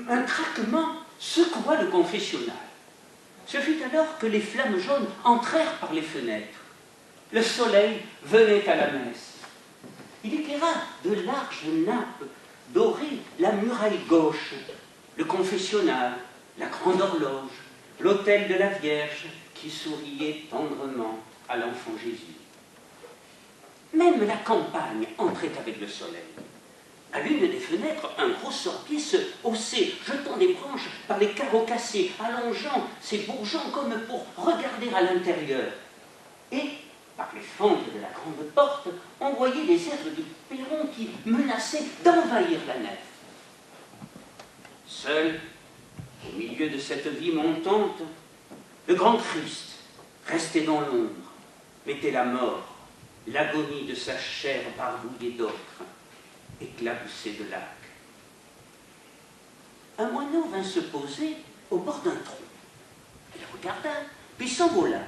Un craquement secoua le confessionnal. Ce fut alors que les flammes jaunes entrèrent par les fenêtres. Le soleil venait à la messe. Il éclaira de larges nappes dorées la muraille gauche, le confessionnal, la grande horloge, l'autel de la Vierge qui souriait tendrement à l'enfant Jésus. Même la campagne entrait avec le soleil. À l'une des fenêtres, un gros sorbier se haussait, jetant des branches par les carreaux cassés, allongeant ses bourgeons comme pour regarder à l'intérieur. Et, par les fentes de la grande porte, on voyait les airs du perron qui menaçaient d'envahir la nef. Seul, au milieu de cette vie montante, le grand Christ restait dans l'ombre, mettait la mort, l'agonie de sa chair barbouillée d'ocre, éclaboussée de laque. Un moineau vint se poser au bord d'un tronc. Il regarda, puis s'envola.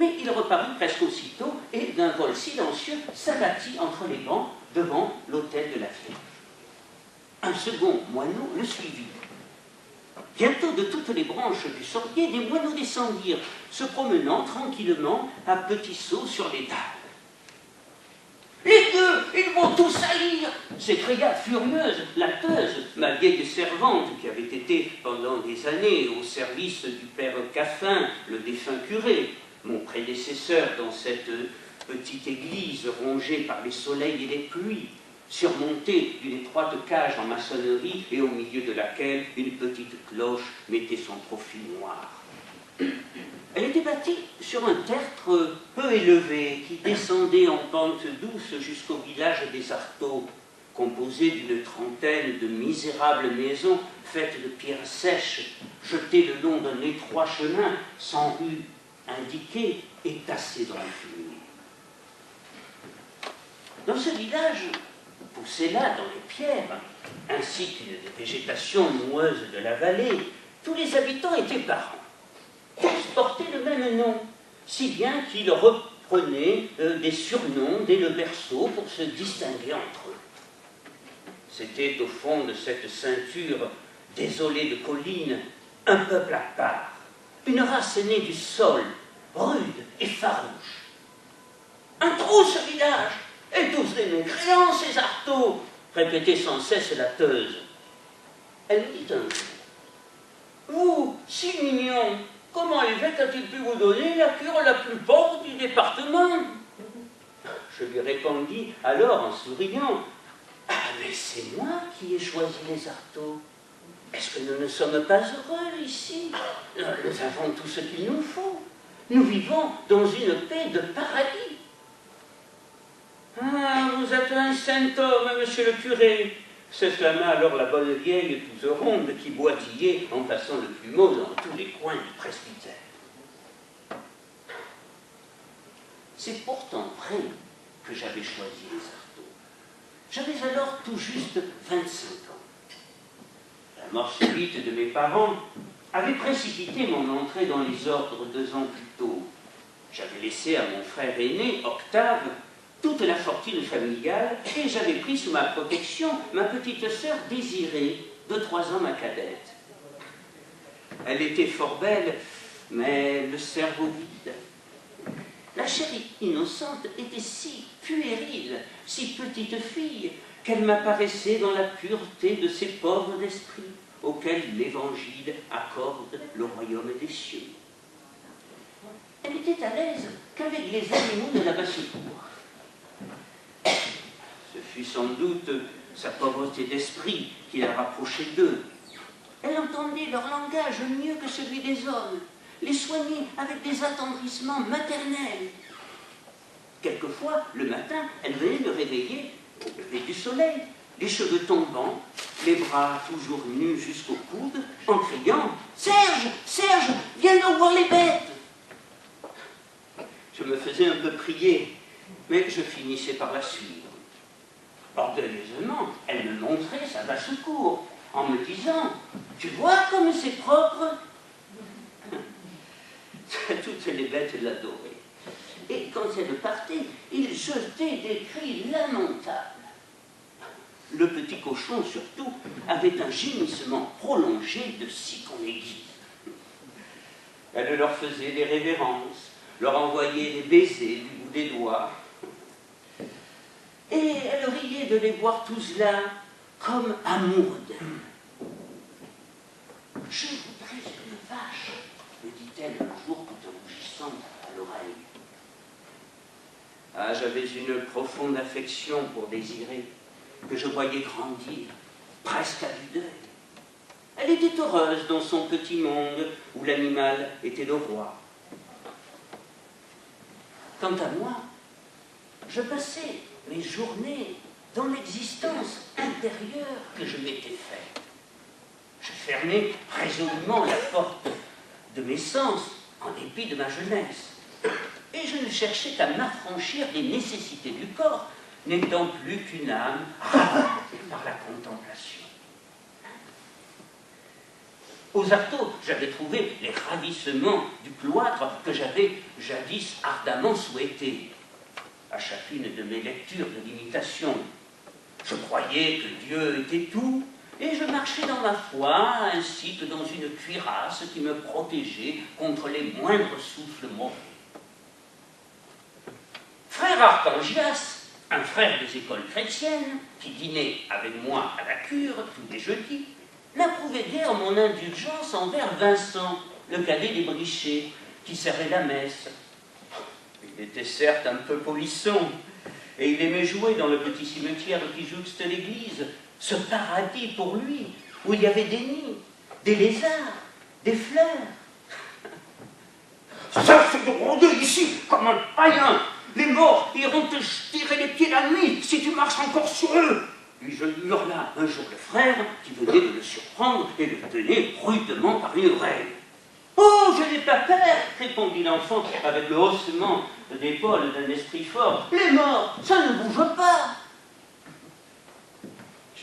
Mais il reparut presque aussitôt et, d'un vol silencieux, s'abattit entre les bancs devant l'autel de la Vierge. Un second moineau le suivit. Bientôt, de toutes les branches du sorbier, des moineaux descendirent, se promenant tranquillement à petits sauts sur les dalles. « Les deux, ils vont tout salir !» s'écria furieuse la Teuse, ma vieille servante, qui avait été pendant des années au service du père Caffin, le défunt curé, mon prédécesseur dans cette petite église rongée par les soleils et les pluies, surmontée d'une étroite cage en maçonnerie et au milieu de laquelle une petite cloche mettait son profil noir. Elle était bâtie sur un tertre peu élevé qui descendait en pente douce jusqu'au village des Artaud, composé d'une trentaine de misérables maisons faites de pierres sèches, jetées le long d'un étroit chemin sans rue indiquée et tassées dans l'infini. Dans ce village, poussé là dans les pierres, ainsi qu'une végétation noueuse de la vallée, tous les habitants étaient parents. Tous portaient le même nom, si bien qu'ils reprenaient des surnoms dès le berceau pour se distinguer entre eux. C'était au fond de cette ceinture désolée de collines un peuple à part, une race née du sol, rude et farouche. Un trou ce village, et tous des mécréants ces Artaud, répétait sans cesse la Teuse. Elle me dit un jour, vous, si mignon, comment l'évêque a-t-il pu vous donner la cure la plus pauvre du département? Je lui répondis alors en souriant, ah, mais c'est moi qui ai choisi les Artaud. Est-ce que nous ne sommes pas heureux ici? Nous avons tout ce qu'il nous faut. Nous vivons dans une paix de paradis. Ah, vous êtes un saint homme, monsieur le curé, s'exclama alors la bonne vieille toute ronde qui boitillait en passant le plumeau dans tous les coins du presbytère. C'est pourtant vrai que j'avais choisi les Artaud. J'avais alors tout juste 25 ans. La mort subite de mes parents avait précipité mon entrée dans les ordres 2 ans plus tôt. J'avais laissé à mon frère aîné, Octave, toute la fortune familiale et j'avais pris sous ma protection ma petite sœur Désirée, de 3 ans ma cadette. Elle était fort belle, mais le cerveau vide. La chérie innocente était si puérile, si petite fille, qu'elle m'apparaissait dans la pureté de ces pauvres d'esprit auxquels l'Évangile accorde le royaume des cieux. Elle était à l'aise qu'avec les animaux de la basse-cour. Ce fut sans doute sa pauvreté d'esprit qui la rapprochait d'eux. Elle entendait leur langage mieux que celui des hommes, les soignait avec des attendrissements maternels. Quelquefois, le matin, elle venait me réveiller au lever du soleil, les cheveux tombants, les bras toujours nus jusqu'au coude, en criant « Serge, Serge, viens donc voir les bêtes !» Je me faisais un peu prier, mais je finissais par la suivre. Orgueilleusement, elle me montrait sa basse-cour, en me disant « Tu vois comme c'est propre ?» Toutes les bêtes l'adoraient. Et quand elle partait, il jetait des cris lamentables. Le petit cochon, surtout, avait un gémissement prolongé de si qu'on aiguise. Elle leur faisait des révérences, leur envoyait des baisers du bout des doigts. Et elle riait de les voir tous là, comme amoureux d'elle. « Je voudrais une vache », me dit-elle un jour tout en rougissant à l'oreille. Ah, j'avais une profonde affection pour Désirée, que je voyais grandir, presque à vue d'œil. Elle était heureuse dans son petit monde où l'animal était le roi. Quant à moi, je passais mes journées dans l'existence intérieure que je m'étais faite. Je fermais résolument la porte de mes sens en dépit de ma jeunesse. Et je ne cherchais qu'à m'affranchir des nécessités du corps, n'étant plus qu'une âme ravagée par la contemplation. Aux Artaud, j'avais trouvé les ravissements du cloître que j'avais jadis ardemment souhaité. À chacune de mes lectures de l'imitation, je croyais que Dieu était tout, et je marchais dans ma foi ainsi que dans une cuirasse qui me protégeait contre les moindres souffles mauvais. Frère Arcangias, un frère des écoles chrétiennes, qui dînait avec moi à la cure tous les jeudis, n'approuvait guère mon indulgence envers Vincent, le cadet des Brichets, qui servait la messe. Il était certes un peu polisson, et il aimait jouer dans le petit cimetière qui jouxte l'église, ce paradis pour lui, où il y avait des nids, des lézards, des fleurs. Ça, c'est de rôder ici comme un païen. Les morts iront te tirer les pieds la nuit si tu marches encore sur eux. Puis je hurla un jour le frère qui venait de le surprendre et le tenait rudement par une oreille. « Oh, je n'ai pas peur !» répondit l'enfant avec le haussement d'épaule d'un esprit fort. « Les morts, ça ne bouge pas !»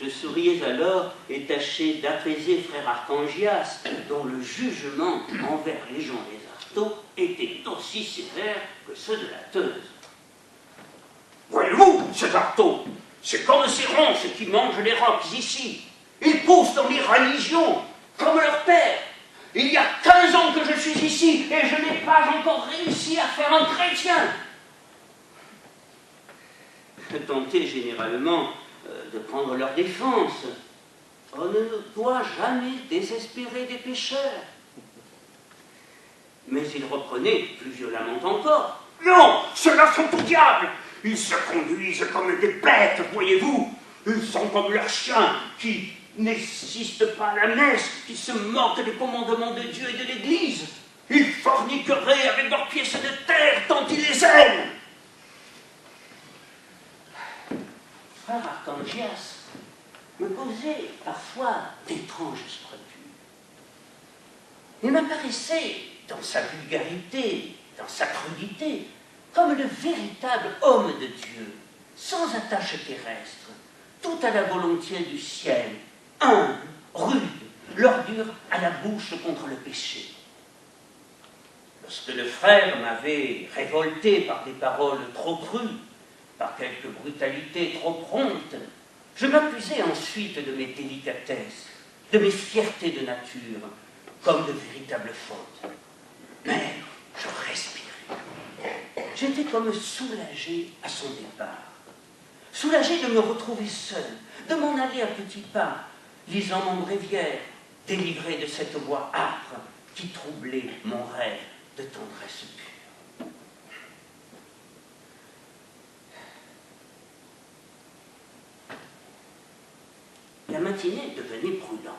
Je souriais alors et tâchais d'apaiser frère Arcangias, dont le jugement envers les gens des Artaud était aussi sévère que ceux de la Teuse. Voyez-vous, ces Artaud, c'est comme ces ronces qui mangent les rocs ici. Ils poussent dans les religions, comme leur père. Il y a 15 ans que je suis ici et je n'ai pas encore réussi à faire un chrétien. Tentés généralement de prendre leur défense, on ne doit jamais désespérer des pécheurs. Mais ils reprenaient plus violemment encore. Non, ceux-là sont au diable. Ils se conduisent comme des bêtes, voyez-vous. Ils sont comme leurs chiens qui n'assistent pas à la messe, qui se moquent des commandements de Dieu et de l'Église. Ils forniqueraient avec leurs pièces de terre tant ils les aiment. Frère Arcangias me causait parfois d'étranges scrupules. Il m'apparaissait dans sa vulgarité, dans sa crudité, comme le véritable homme de Dieu, sans attache terrestre, tout à la volonté du ciel, humble, rude, l'ordure à la bouche contre le péché. Lorsque le frère m'avait révolté par des paroles trop crues, par quelque brutalité trop prompte, je m'accusais ensuite de mes délicatesses, de mes fiertés de nature, comme de véritables fautes. Mais je respirais. J'étais comme soulagé à son départ. Soulagé de me retrouver seul, de m'en aller à petits pas, lisant mon bréviaire, délivré de cette voix âpre qui troublait mon rêve de tendresse pure. La matinée devenait prudente.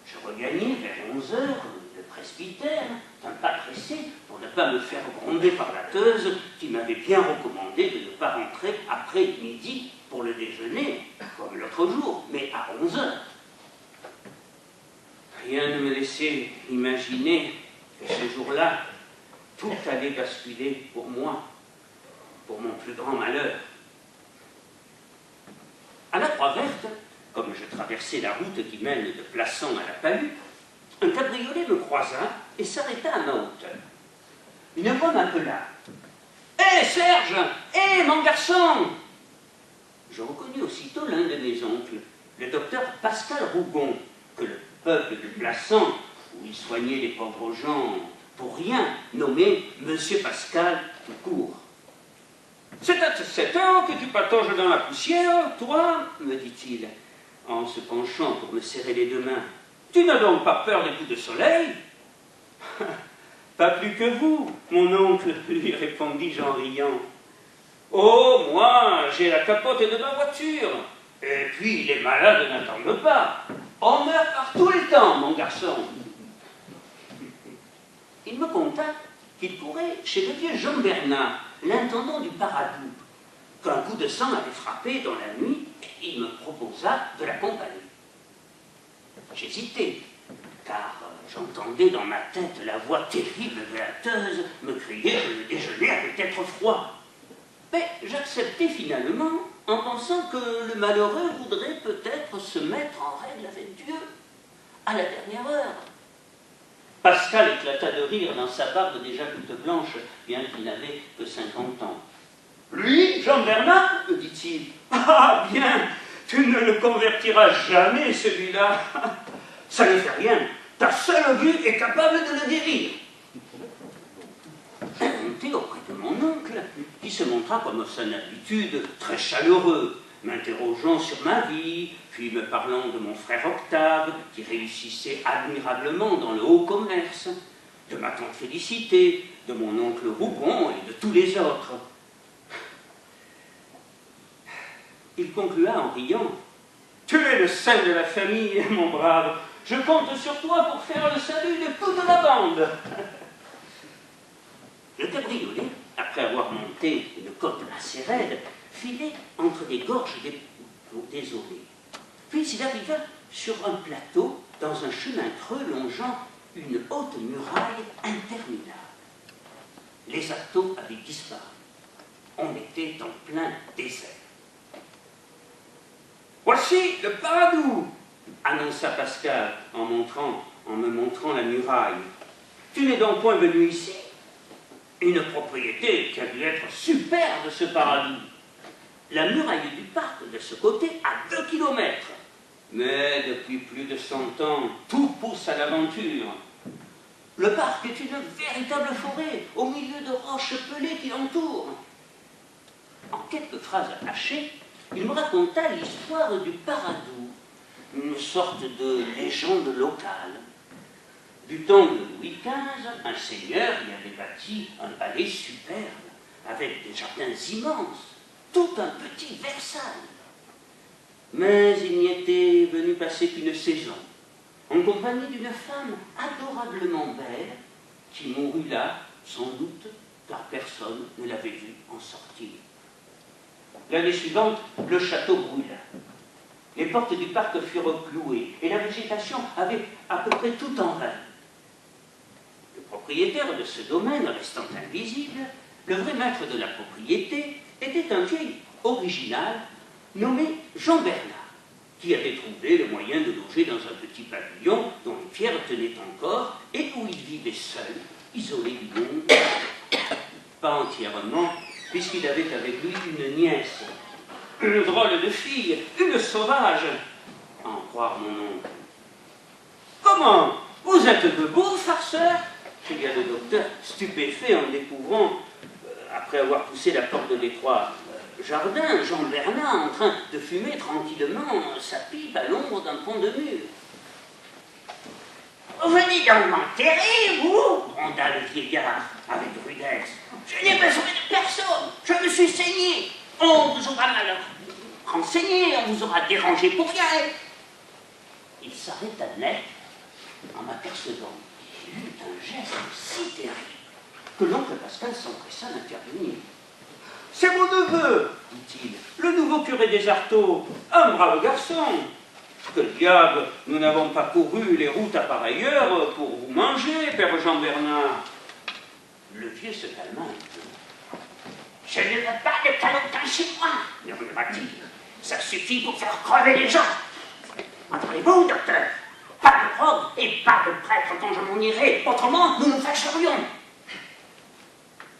Je regagnais vers 11 heures le presbytère, d'un pas pressé, pour ne pas me faire gronder par la teuse qui m'avait bien recommandé de ne pas rentrer après midi pour le déjeuner, comme l'autre jour, mais à 11 heures. Rien ne me laissait imaginer que ce jour-là, tout allait basculer pour moi, pour mon plus grand malheur. À la Croix-Verte, comme je traversais la route qui mène de Plassans à la Palue, un cabriolet me croisa et s'arrêta à ma hauteur. Une voix m'appela. « Hé, Serge! Hé, mon garçon !» Je reconnus aussitôt l'un de mes oncles, le docteur Pascal Rougon, que le peuple de Plassans, où il soignait les pauvres gens pour rien, nommait Monsieur Pascal tout court. « C'est à cette heure que tu patauges dans la poussière, toi ?» me dit-il, en se penchant pour me serrer les deux mains. « Tu n'as donc pas peur des coups de soleil ?»« Pas plus que vous, mon oncle, lui répondis-je en riant. « Oh, moi, j'ai la capote de ma voiture. Et puis, les malades n'attendent pas. On meurt par tout le temps, mon garçon. » Il me conta qu'il courait chez le vieux Jean Bernat, l'intendant du Paradou, qu'un coup de sang avait frappé dans la nuit, et il me proposa de l'accompagner. J'hésitais, car j'entendais dans ma tête la voix terrible de la teuse me crier que le déjeuner allait être froid. Mais j'acceptai finalement, en pensant que le malheureux voudrait peut-être se mettre en règle avec Dieu, à la dernière heure. Pascal éclata de rire dans sa barbe déjà toute blanche, bien qu'il n'avait que 50 ans. « Lui, Jean Bernat, me dit-il. Ah, bien, tu ne le convertiras jamais, celui-là. Ça ne fait rien, ta seule vue est capable de le guérir. » Je montai auprès de mon oncle, qui se montra comme son habitude très chaleureux, m'interrogeant sur ma vie, puis me parlant de mon frère Octave, qui réussissait admirablement dans le haut commerce, de ma tante Félicité, de mon oncle Rougon et de tous les autres. Il conclua en riant. « Tu es le saint de la famille, mon brave. Je compte sur toi pour faire le salut de toute la bande. » Le cabriolet, après avoir monté une côte assez raide, filait entre des gorges désolées. Puis il arriva sur un plateau, dans un chemin creux longeant une haute muraille interminable. Les atos avaient disparu. On était en plein désert. « Voici le Paradou !» annonça Pascal en me montrant la muraille. « Tu n'es donc point venu ici ? Une propriété qui a dû être superbe, ce Paradou. La muraille du parc de ce côté à 2 kilomètres. Mais depuis plus de 100 ans, tout pousse à l'aventure. Le parc est une véritable forêt, au milieu de roches pelées qui l'entourent. » En quelques phrases hachées, il me raconta l'histoire du Paradou, une sorte de légende locale. Du temps de Louis XV, un seigneur y avait bâti un palais superbe, avec des jardins immenses, tout un petit Versailles. Mais il n'y était venu passer qu'une saison, en compagnie d'une femme adorablement belle, qui mourut là, sans doute, car personne ne l'avait vue en sortir. L'année suivante, le château brûla. Les portes du parc furent clouées, et la végétation avait à peu près tout en règle. Le propriétaire de ce domaine restant invisible, le vrai maître de la propriété était un vieil original nommé Jean Bernat, qui avait trouvé le moyen de loger dans un petit pavillon dont les pierres tenaient encore et où il vivait seul, isolé du monde, pas entièrement puisqu'il avait avec lui une nièce, une drôle de fille, une sauvage, à en croire mon oncle. « Comment? Vous êtes debout, farceur » cria le docteur, stupéfait en découvrant, après avoir poussé la porte de l'étroit jardin, Jean Bernat en train de fumer tranquillement sa pipe à l'ombre d'un pont de mur. « Venez donc m'enterrer, vous » gronda le vieillard avec rudesse. « Je n'ai besoin de personne, je me suis saigné. On vous aura mal renseigné, on vous aura dérangé pour rien. » Il s'arrêta net en m'apercevant. Il eut un geste si terrible que l'oncle Pascal s'empressa d'intervenir. « C'est mon neveu, dit-il, le nouveau curé des Artaud, un brave garçon. Que diable, nous n'avons pas couru les routes à pareille heure pour vous manger, père Jean Bernard. » Le vieux se calma un peu. « Je ne veux pas de calotin chez moi, murmura-t-il. Ça suffit pour faire crever les gens. Entendez-vous, docteur? Pas de robe et pas de prêtre quand je m'en irai, autrement nous nous fâcherions.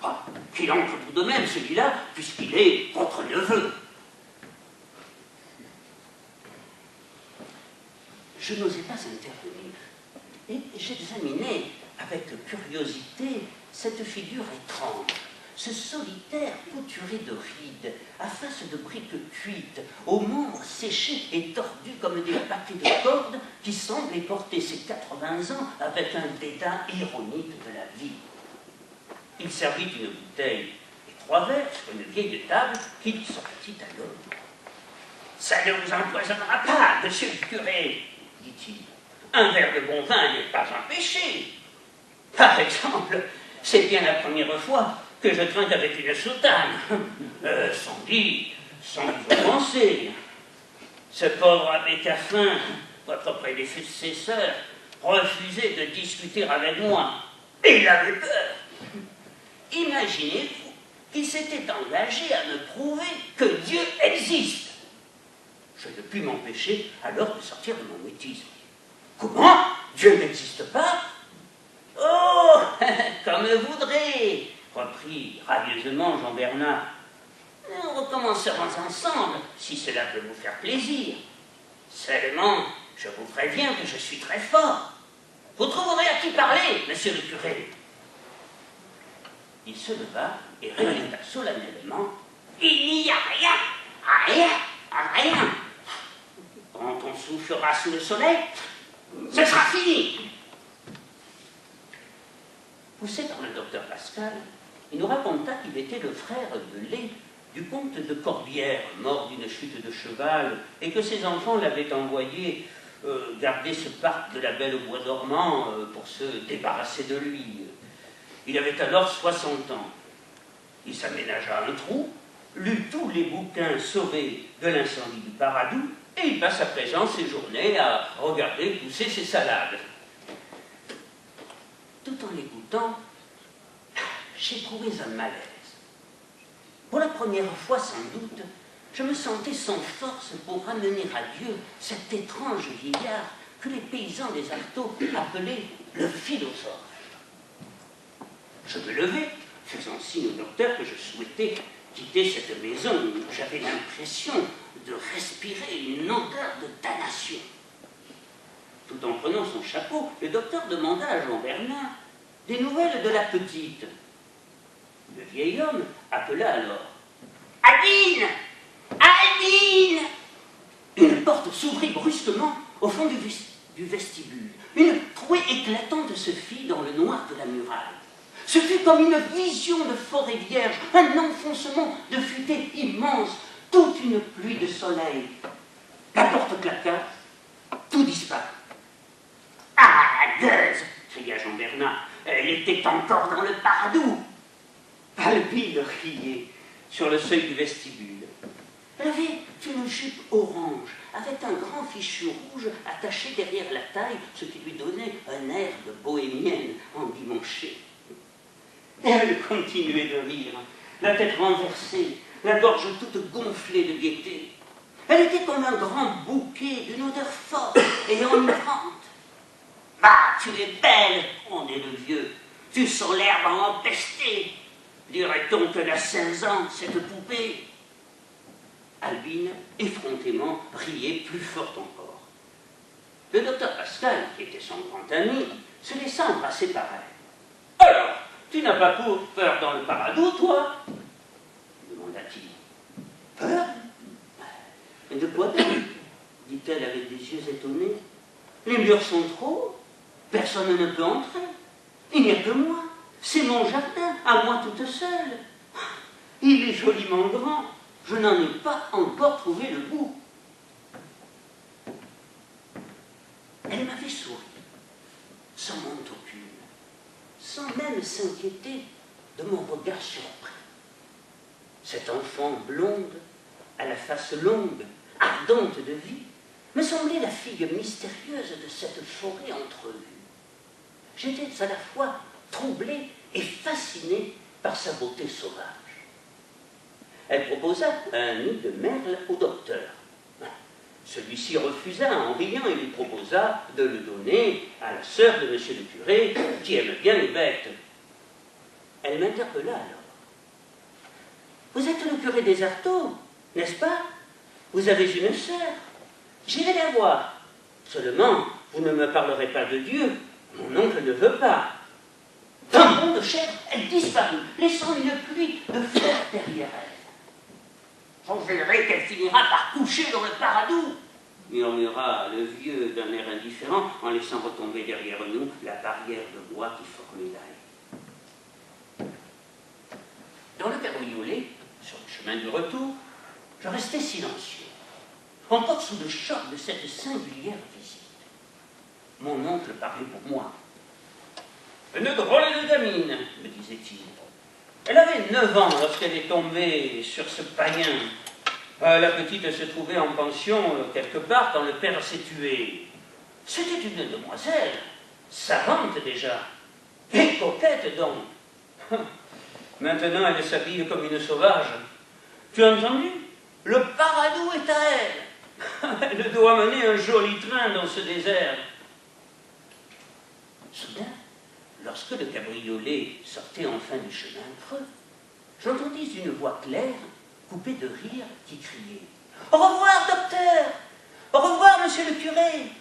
Ah, qu'il entre tout de même, celui-là, puisqu'il est votre neveu. » Je n'osais pas intervenir, et j'examinais avec curiosité cette figure étrange, ce solitaire couturé de rides, à face de briques cuites, aux membres séchés et tordus comme des paquets de cordes, qui semblait porter ses 80 ans avec un dédain ironique de la vie. Il servit une bouteille et 3 verres sur une vieille table qu'il sortit alors. « Ça ne vous empoisonnera pas, monsieur le curé, dit-il. Un verre de bon vin n'est pas un péché. Par exemple, c'est bien la première fois que je trinque avec une soutane, sans vous offenser. Ce pauvre abbé Caffin, votre prédécesseur, refusait de discuter avec moi. Et il avait peur. Imaginez-vous qu'il s'était engagé à me prouver que Dieu existe. Je ne pus m'empêcher alors de sortir de mon mutisme. Comment? Dieu n'existe pas? Oh, comme vous voudrez, reprit radieusement Jean Bernat. Nous recommencerons ensemble, si cela peut vous faire plaisir. Seulement, je vous préviens que je suis très fort. Vous trouverez à qui parler, monsieur le curé. Il se leva et répéta solennellement. Il n'y a rien. Quand on soufflera sous le soleil, ce sera fini. Poussé par le docteur Pascal, il nous raconta qu'il était le frère de lait du comte de Corbière, mort d'une chute de cheval, et que ses enfants l'avaient envoyé garder ce parc de la Belle au Bois dormant pour se débarrasser de lui. Il avait alors 60 ans. Il s'aménagea un trou, lut tous les bouquins sauvés de l'incendie du Paradou, et il passe à présent ses journées à regarder pousser ses salades. Tout en l'écoutant, j'éprouvais un malaise. Pour la première fois, sans doute, je me sentais sans force pour ramener à Dieu cet étrange vieillard que les paysans des Artaud appelaient le philosophe. Je me levai, faisant signe au docteur que je souhaitais quitter cette maison où j'avais l'impression de respirer une odeur de damnation. Tout en prenant son chapeau, le docteur demanda à Jean Bernat des nouvelles de la petite. Le vieil homme appela alors « Adine! Adine !» Une porte s'ouvrit brusquement au fond du vestibule. Une trouée éclatante se fit dans le noir de la muraille. Ce fut comme une vision de forêt vierge, un enfoncement de futaie immense, toute une pluie de soleil. La porte claqua, tout disparut. « Ah, la gueuse !» cria Jean Bernat. « Elle était encore dans le Paradou !» Albine riait sur le seuil du vestibule. Elle avait une jupe orange, avec un grand fichu rouge attaché derrière la taille, ce qui lui donnait un air de bohémienne endimanchée. Elle continuait de rire, la tête renversée, la gorge toute gonflée de gaieté. Elle était comme un grand bouquet d'une odeur forte et enivrante. « Bah, tu es belle, on est le vieux. Tu sens l'herbe à empester. Dirait-on qu'elle a 16 ans, cette poupée? Albine, effrontément, riait plus fort encore. Le docteur Pascal, qui était son grand ami, se laissa embrasser par elle. « Alors, tu n'as pas peur dans le paradou, toi ?» demanda-t-il. « Peur? De quoi donc ?» dit-elle avec des yeux étonnés. « Les murs sont trop hauts, personne ne peut entrer. Il n'y a que moi, c'est mon jardin, à moi toute seule. Il est joliment grand, je n'en ai pas encore trouvé le bout. » Elle m'avait souri, sans honte aucune, sans même s'inquiéter de mon regard surpris. Cette enfant blonde, à la face longue, ardente de vie, me semblait la fille mystérieuse de cette forêt entrevue. J'étais à la fois troublé et fasciné par sa beauté sauvage. Elle proposa un nid de merle au docteur. Celui-ci refusa en riant et lui proposa de le donner à la sœur de monsieur le curé, qui aime bien les bêtes. Elle m'interpella alors. « Vous êtes le curé des Artaud, n'est-ce pas? Vous avez une sœur. J'irai la voir. Seulement, vous ne me parlerez pas de Dieu. Mon oncle ne veut pas. » D'un bond de chair, elle disparut, laissant une pluie de fleurs derrière elle. « J'en verrai qu'elle finira par coucher dans le paradou, » murmura le vieux d'un air indifférent en laissant retomber derrière nous la barrière de bois qui formait l'ail. Dans le cabriolet, sur le chemin du retour, je restais silencieux, encore sous le choc de cette singulière visite. Mon oncle parlait pour moi. « Une drôle de gamine, me disait-il. Elle avait 9 ans lorsqu'elle est tombée sur ce païen. La petite se trouvait en pension quelque part quand le père s'est tué. C'était une demoiselle, savante déjà, et coquette donc. Maintenant elle s'habille comme une sauvage. Tu as entendu? Le paradou est à elle. Elle doit mener un joli train dans ce désert. » Soudain, lorsque le cabriolet sortait enfin du chemin creux, j'entendis une voix claire, coupée de rire, qui criait « Au revoir, docteur! Au revoir, monsieur le curé!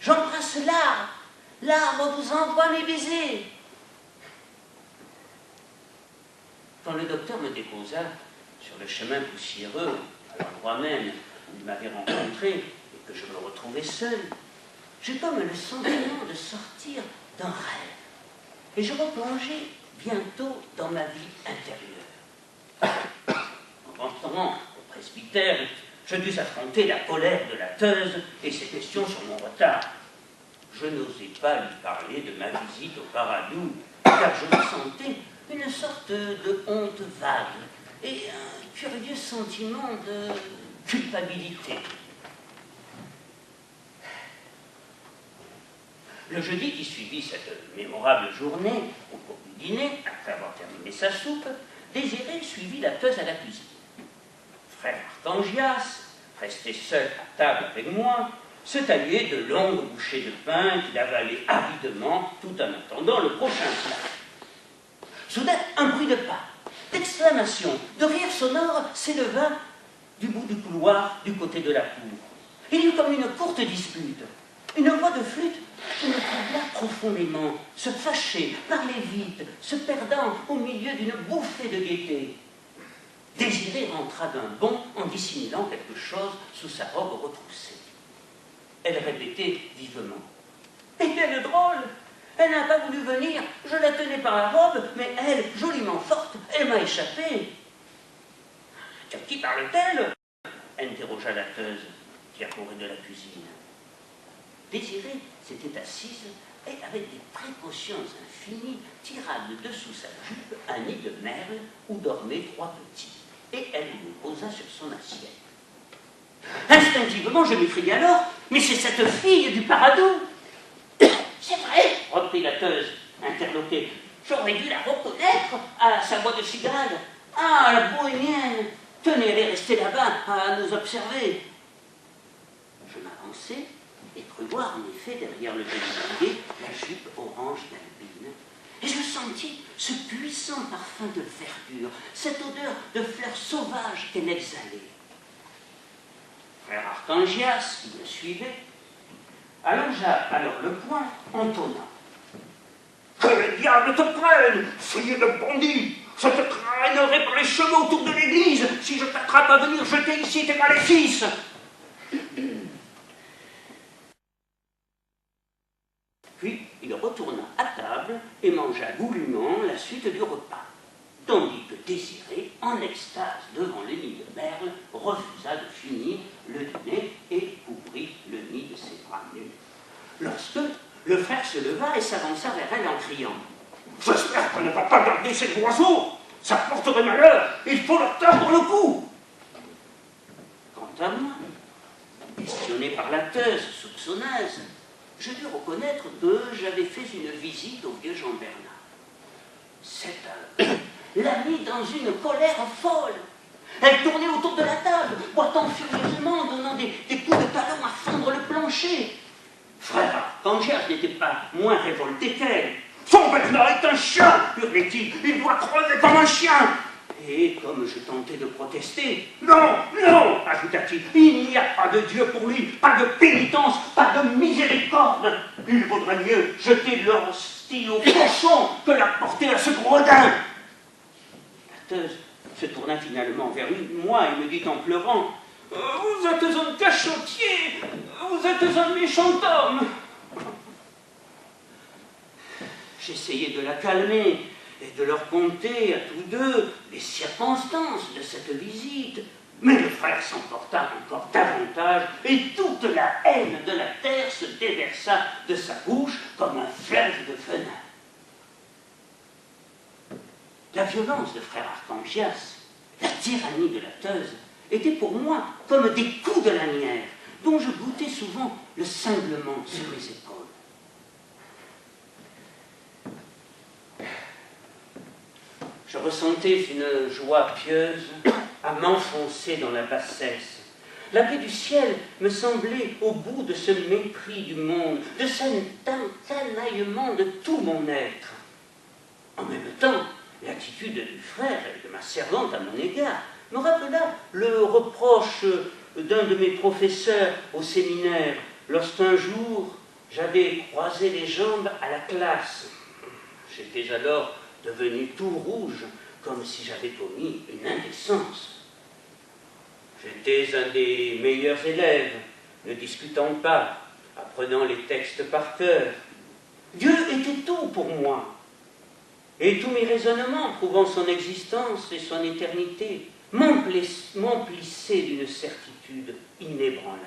J'embrasse l'arbre! L'arbre vous envoie mes baisers! » Quand le docteur me déposa sur le chemin poussiéreux, à l'endroit même où il m'avait rencontré et que je me retrouvais seul, j'eus comme le sentiment de sortir d'un rêve. Et je replongeai bientôt dans ma vie intérieure. En rentrant au presbytère, je dus affronter la colère de la Teuse et ses questions sur mon retard. Je n'osais pas lui parler de ma visite au paradou, car je ressentais une sorte de honte vague et un curieux sentiment de culpabilité. Le jeudi qui suivit cette mémorable journée, au cours du dîner, après avoir terminé sa soupe, Désiré suivit la Teuse à la cuisine. Frère Arcangias, resté seul à table avec moi, se taillait de longues bouchées de pain qu'il avalait avidement tout en attendant le prochain plat. Soudain, un bruit de pas, d'exclamations, de rires sonores s'éleva du bout du couloir du côté de la cour. Il y eut comme une courte dispute. Une voix de flûte qui me troubla profondément, se fâchait, parlait vite, se perdant au milieu d'une bouffée de gaieté. Désiré rentra d'un bond en dissimulant quelque chose sous sa robe retroussée. Elle répétait vivement. « Et quelle drôle! Elle n'a pas voulu venir, je la tenais par la robe, mais elle, joliment forte, elle m'a échappé. »« De qui parle-t-elle » interrogea la Teuse, qui accourait de la cuisine. Désirée s'était assise et, avec des précautions infinies, tira de dessous sa jupe un nid de merle où dormaient 3 petits, et elle le posa sur son assiette. Instinctivement, je m'effrayai alors, mais c'est cette fille du paradou. C'est vrai, reprit la Teuse, interloquée. J'aurais dû la reconnaître à sa voix de cigale. Ah, la bohémienne! Tenez, elle est restée là-bas à nous observer. Je m'avançai et crut voir en effet derrière le tablier la jupe orange d'Albine et je sentis ce puissant parfum de verdure, cette odeur de fleurs sauvages qu'elle exhalait. Frère Archangias, qui me suivait, allongea alors le poing en tonnant. « Que le diable te prenne, fille de bandit! Je te traînerai par les cheveux autour de l'église si je t'attrape à venir jeter ici tes maléfices !» Puis il retourna à table et mangea goulûment la suite du repas, tandis que Désiré, en extase devant le nid de Merle, refusa de finir le dîner et couvrit le nid de ses bras nus. Lorsque le frère se leva et s'avança vers elle en criant « J'espère qu'on ne va pas garder ces oiseaux, ça porterait malheur, il faut leur tordre le cou !» Quant à moi, questionné par la teuse soupçonneuse, je dus reconnaître que j'avais fait une visite au vieux Jean Bernard. Cet homme l'a mis dans une colère folle. Elle tournait autour de la table, boitant furieusement, donnant des coups de talon à fendre le plancher. Frère Archangias n'était pas moins révolté qu'elle. « Son Bernard est un chien !» hurlait-il. « Il doit crever comme un chien !» Et comme je tentais de protester, « Non, non !» ajouta-t-il, « il n'y a pas de Dieu pour lui, pas de pénitence, pas de miséricorde. Il vaudrait mieux jeter l'hostie au cochon que la porter à ce gredin. » La teuse se tourna finalement vers moi et me dit en pleurant, « Vous êtes un cachotier, vous êtes un méchant homme. » J'essayai de la calmer et de leur conter à tous deux les circonstances de cette visite. Mais le frère s'emporta encore davantage et toute la haine de la terre se déversa de sa bouche comme un fleuve de venin. La violence de frère Archangias, la tyrannie de la teuse, étaient pour moi comme des coups de lanière dont je goûtais souvent le cinglement sur les épaules. Je ressentais une joie pieuse à m'enfoncer dans la bassesse. La paix du ciel me semblait au bout de ce mépris du monde, de cet encanaillement de tout mon être. En même temps, l'attitude du frère et de ma servante à mon égard me rappela le reproche d'un de mes professeurs au séminaire, lorsqu'un jour j'avais croisé les jambes à la classe. J'étais alors devenu tout rouge, comme si j'avais commis une indécence. J'étais un des meilleurs élèves, ne discutant pas, apprenant les textes par cœur. Dieu était tout pour moi, et tous mes raisonnements prouvant son existence et son éternité m'emplissaient d'une certitude inébranlable.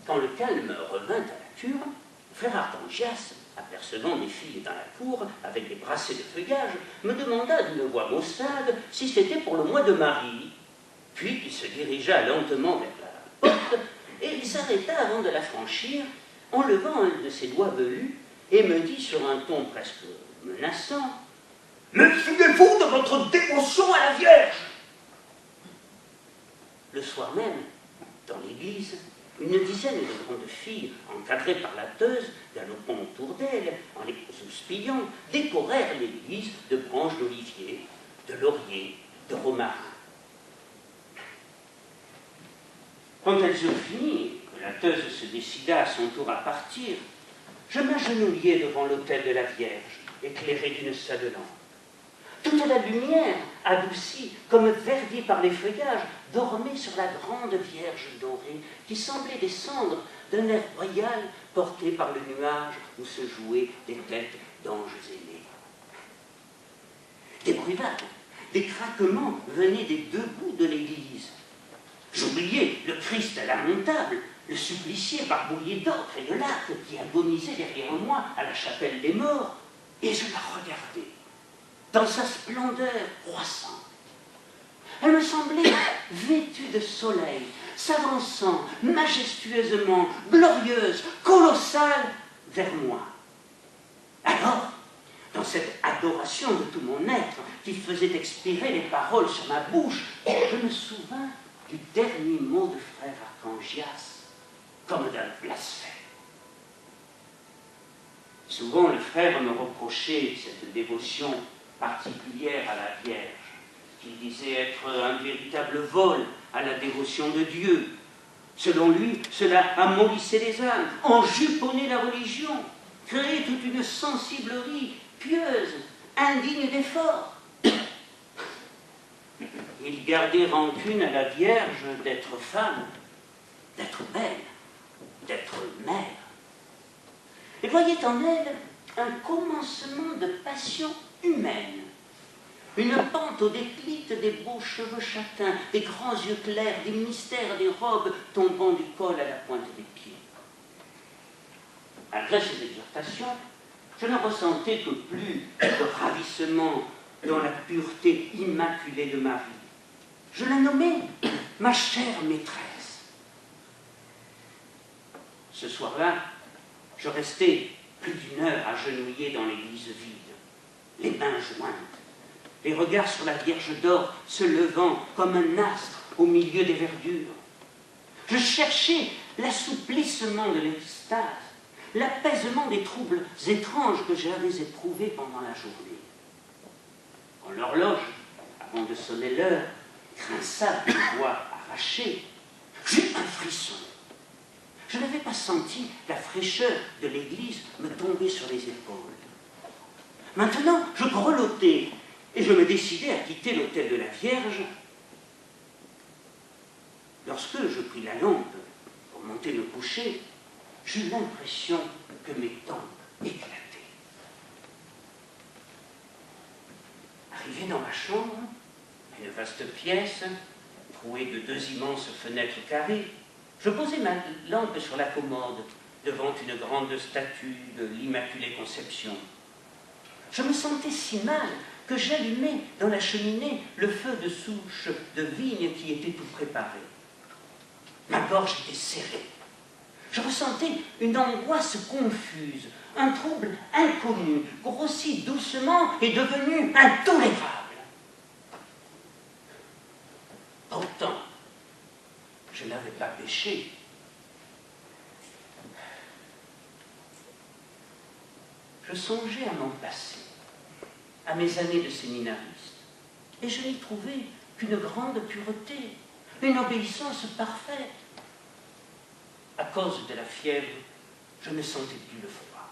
Quand le calme revint à la cure, frère Archangias, apercevant mes filles dans la cour avec des brassées de feuillage, me demanda d'une voix maussade si c'était pour le mois de Marie. Puis il se dirigea lentement vers la porte et il s'arrêta avant de la franchir en levant un de ses doigts velus et me dit sur un ton presque menaçant « Méfiez-vous de votre dévotion à la Vierge !» Le soir même, dans l'église, une dizaine de grandes filles, encadrées par la teuse, galopant autour d'elle, en les houspillant, décorèrent l'église de branches d'olivier, de laurier, de romarin. Quand elles eurent fini, que la teuse se décida à son tour à partir, je m'agenouillai devant l'autel de la Vierge, éclairé d'une seule lampe. Toute la lumière, adoucie, comme verdie par les feuillages, dormait sur la grande Vierge dorée qui semblait descendre d'un air royal porté par le nuage où se jouaient des têtes d'anges ailés. Des bruits vagues, des craquements venaient des deux bouts de l'église. J'oubliais le Christ lamentable, le supplicié barbouillé d'ocre et de laque qui agonisait derrière moi à la chapelle des morts, et je la regardais dans sa splendeur croissante. Elle me semblait vêtue de soleil, s'avançant majestueusement, glorieuse, colossale vers moi. Alors, dans cette adoration de tout mon être qui faisait expirer les paroles sur ma bouche, je me souvins du dernier mot de frère Archangias, comme d'un blasphème. Souvent, le frère me reprochait cette dévotion particulière à la Vierge, qu'il disait être un véritable vol à la dévotion de Dieu. Selon lui, cela amollissait les âmes, enjuponnait la religion, créait toute une sensiblerie pieuse, indigne d'effort. Il gardait rancune à la Vierge d'être femme, d'être belle, d'être mère. Et voyait en elle un commencement de passion humaine, une pente au déclite des beaux cheveux châtains, des grands yeux clairs, des mystères des robes tombant du col à la pointe des pieds. Malgré ces exhortations, je ne ressentais que plus de ravissement dans la pureté immaculée de Marie. Je la nommais ma chère maîtresse. Ce soir-là, je restais plus d'une heure agenouillé dans l'église vide, les mains jointes, les regards sur la Vierge d'or se levant comme un astre au milieu des verdures. Je cherchais l'assouplissement de l'extase, l'apaisement des troubles étranges que j'avais éprouvés pendant la journée. Quand l'horloge, avant de sonner l'heure, grinça d'une voix arrachée, j'eus un frisson. Je n'avais pas senti la fraîcheur de l'église me tomber sur les épaules. Maintenant, je grelottais et je me décidais à quitter l'autel de la Vierge. Lorsque je pris la lampe pour monter me coucher, j'eus l'impression que mes tempes éclataient. Arrivé dans ma chambre, une vaste pièce, trouée de 2 immenses fenêtres carrées, je posai ma lampe sur la commode, devant une grande statue de l'Immaculée Conception. Je me sentais si mal que j'allumai dans la cheminée le feu de souche de vigne qui était tout préparé. Ma gorge était serrée. Je ressentais une angoisse confuse, un trouble inconnu, grossi doucement et devenu intolérable. Pourtant, je n'avais pas péché. Je songeais à mon passé, à mes années de séminariste, et je n'y trouvais qu'une grande pureté, une obéissance parfaite. À cause de la fièvre, je ne sentais plus le froid.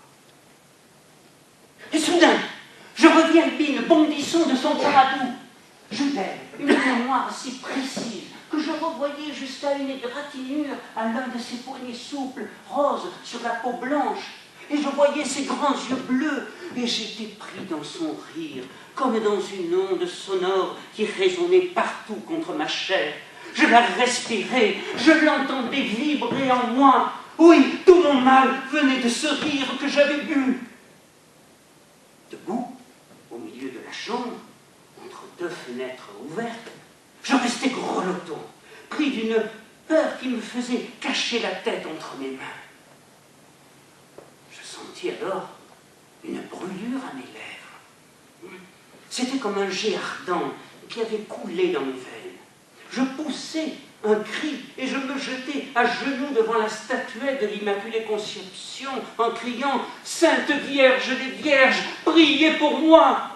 Et soudain, je revis Albine bondissant de son paradou. J'eus d'elle une mémoire si précise que je revoyais jusqu'à une égratignure à l'un de ses poignets souples, roses sur la peau blanche, et je voyais ses grands yeux bleus, et j'étais pris dans son rire, comme dans une onde sonore qui résonnait partout contre ma chair. Je la respirais, je l'entendais vibrer en moi. Oui, tout mon mal venait de ce rire que j'avais bu. Debout, au milieu de la chambre, entre 2 fenêtres ouvertes, je restais grelottant, pris d'une peur qui me faisait cacher la tête entre mes mains. Je sentis alors une brûlure à mes lèvres. C'était comme un jet ardent qui avait coulé dans mes veines. Je poussai un cri et je me jetai à genoux devant la statuette de l'Immaculée Conception en criant « Sainte Vierge des Vierges, priez pour moi !»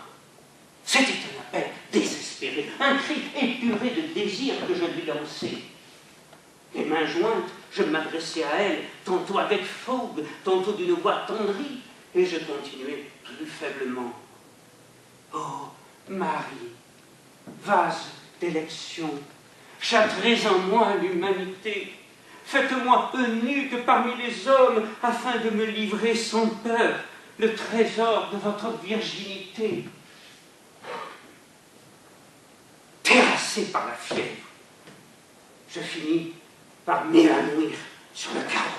C'était un appel désespéré, un cri épuré de désir que je lui lançai. Les mains jointes, je m'adressai à elle, tantôt avec fougue, tantôt d'une voix tendrie, et je continuai plus faiblement. « Oh, Marie, vase d'élection, châtrez en moi l'humanité, faites-moi eunuque parmi les hommes, afin de me livrer sans peur le trésor de votre virginité. » Terrassé par la fièvre, je finis par m'évanouir sur le carreau.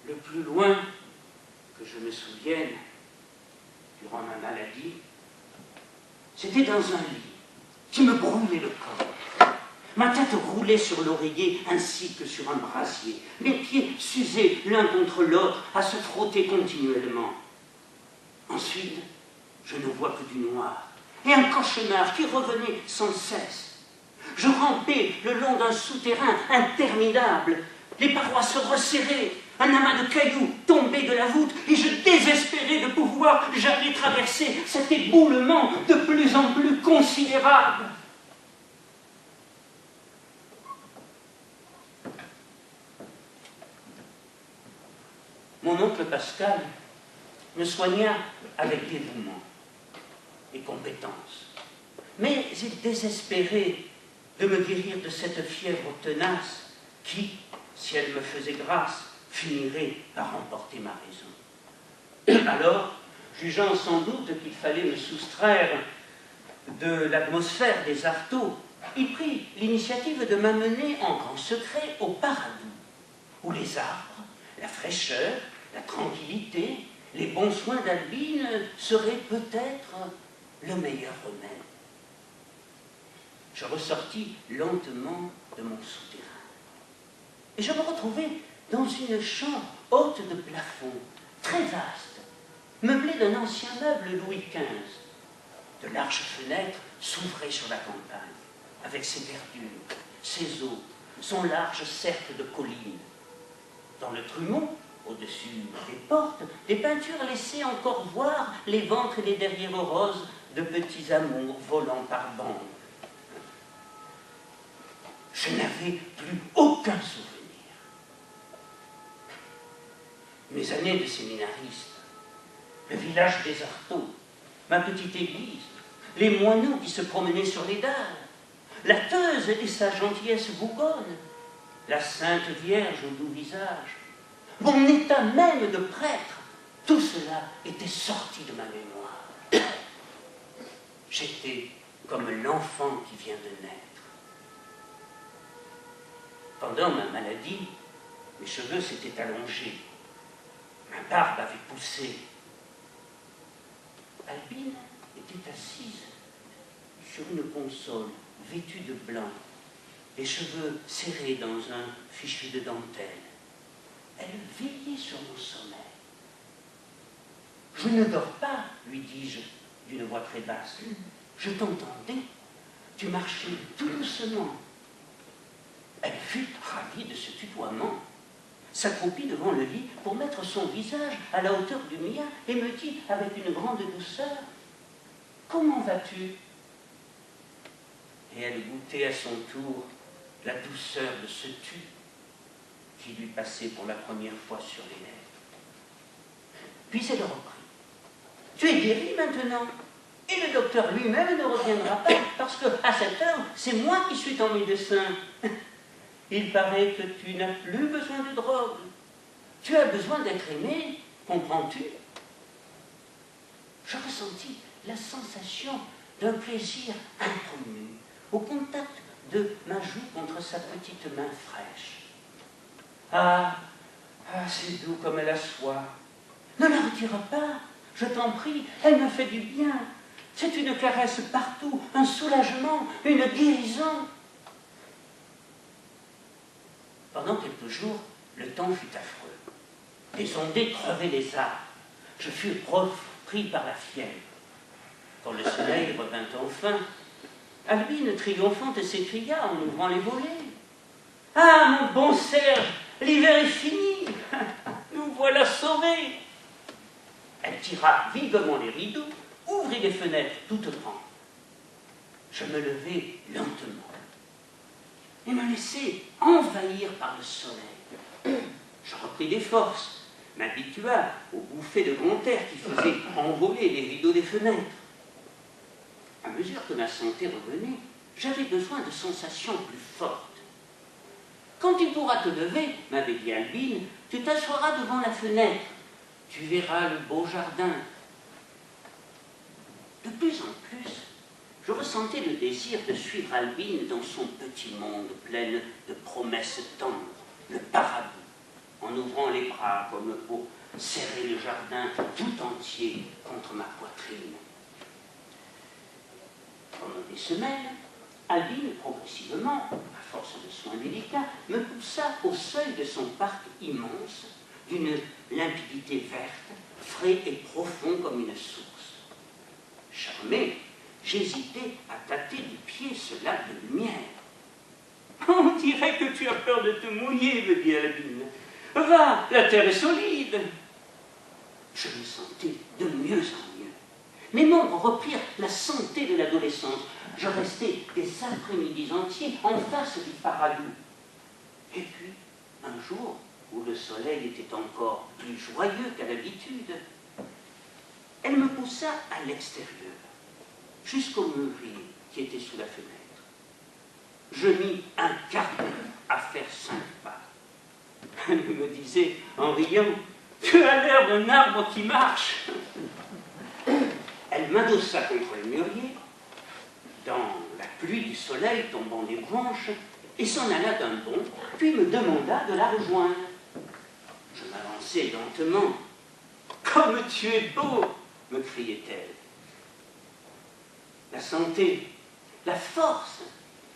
Le plus loin que je me souvienne, durant ma maladie, c'était dans un lit qui me brûlait le corps. Ma tête roulait sur l'oreiller ainsi que sur un brasier. Mes pieds s'usaient l'un contre l'autre à se frotter continuellement. Ensuite, je ne vois que du noir et un cauchemar qui revenait sans cesse. Je rampais le long d'un souterrain interminable. Les parois se resserraient, un amas de cailloux tombait de la voûte et je désespérais de pouvoir jamais traverser cet éboulement de plus en plus considérable. Mon oncle Pascal me soigna avec dévouement et compétence. Mais il désespérait de me guérir de cette fièvre tenace qui, si elle me faisait grâce, finirait par emporter ma raison. Alors, jugeant sans doute qu'il fallait me soustraire de l'atmosphère des Artaud, il prit l'initiative de m'amener en grand secret au Paradou, où les arbres, la fraîcheur, la tranquillité, les bons soins d'Albine seraient peut-être le meilleur remède. Je ressortis lentement de mon souterrain. Et je me retrouvai dans une chambre haute de plafond, très vaste, meublée d'un ancien meuble Louis XV. De larges fenêtres s'ouvraient sur la campagne, avec ses verdures, ses eaux, son large cercle de collines. Dans le trumeau, au-dessus des portes, des peintures laissaient encore voir les ventres et les derrières roses de petits amours volant par bandes. Je n'avais plus aucun souvenir. Mes années de séminariste, le village des Artaud, ma petite église, les moineaux qui se promenaient sur les dalles, la Teuse et sa gentillesse bougonne, la Sainte Vierge au doux visage, mon état même de prêtre, tout cela était sorti de ma mémoire. J'étais comme l'enfant qui vient de naître. Pendant ma maladie, mes cheveux s'étaient allongés, ma barbe avait poussé. Albine était assise sur une console vêtue de blanc, les cheveux serrés dans un fichu de dentelle. Elle veillait sur mon sommeil. « Je ne dors pas, lui dis-je d'une voix très basse. Je t'entendais, tu marchais tout doucement. » Elle fut ravie de ce tutoiement, s'accroupit devant le lit pour mettre son visage à la hauteur du mien et me dit avec une grande douceur « Comment vas-tu » Et elle goûtait à son tour la douceur de ce tu qui lui passait pour la première fois sur les lèvres. Puis elle reprit. « Tu es guéri maintenant, et le docteur lui-même ne reviendra pas, parce qu'à cette heure, c'est moi qui suis ton médecin. Il paraît que tu n'as plus besoin de drogue. Tu as besoin d'être aimé, comprends-tu » Je ressentis la sensation d'un plaisir inconnu, au contact de ma joue contre sa petite main fraîche. Ah, c'est doux comme la soie. Ne la retire pas, je t'en prie, elle me fait du bien. C'est une caresse partout, un soulagement, une guérison. Pendant quelques jours, le temps fut affreux. Des ondées crevaient les arbres. Je fus pris par la fièvre. Quand le soleil revint enfin, Albine triomphante s'écria en ouvrant les volets. « Ah, mon bon Serge, l'hiver est fini, nous voilà sauvés !» Elle tira vivement les rideaux, ouvrit les fenêtres toutes grandes. Je me levai lentement et me laissai envahir par le soleil. Je repris des forces, m'habitua aux bouffées de grand air qui faisaient envoler les rideaux des fenêtres. À mesure que ma santé revenait, j'avais besoin de sensations plus fortes. « Quand tu pourras te lever, m'avait dit Albine, tu t'assoiras devant la fenêtre. Tu verras le beau jardin. » De plus en plus, je ressentais le désir de suivre Albine dans son petit monde plein de promesses tendres, le paradis, en en ouvrant les bras comme pour serrer le jardin tout entier contre ma poitrine. Pendant des semaines, Albine, progressivement, à force de soins délicats, me poussa au seuil de son parc immense, d'une limpidité verte, frais et profond comme une source. Charmé, j'hésitais à tâter du pied ce lac de lumière. « On dirait que tu as peur de te mouiller, me dit Albine. Va, la terre est solide. » Je me sentais de mieux en mieux. Mes membres reprirent la santé de l'adolescence. Je restais des après-midi entiers en face du Paradou. Et puis, un jour, où le soleil était encore plus joyeux qu'à l'habitude, elle me poussa à l'extérieur, jusqu'au mûrier qui était sous la fenêtre. Je mis un quart d'heure à faire 5 pas. Elle me disait, en riant, « Tu as l'air d'un arbre qui marche !» Elle m'adossa contre le mûrier, dans la pluie du soleil tombant des branches, et s'en alla d'un bond, puis me demanda de la rejoindre. Je m'avançai lentement. « Comme tu es beau !» me criait-elle. La santé, la force,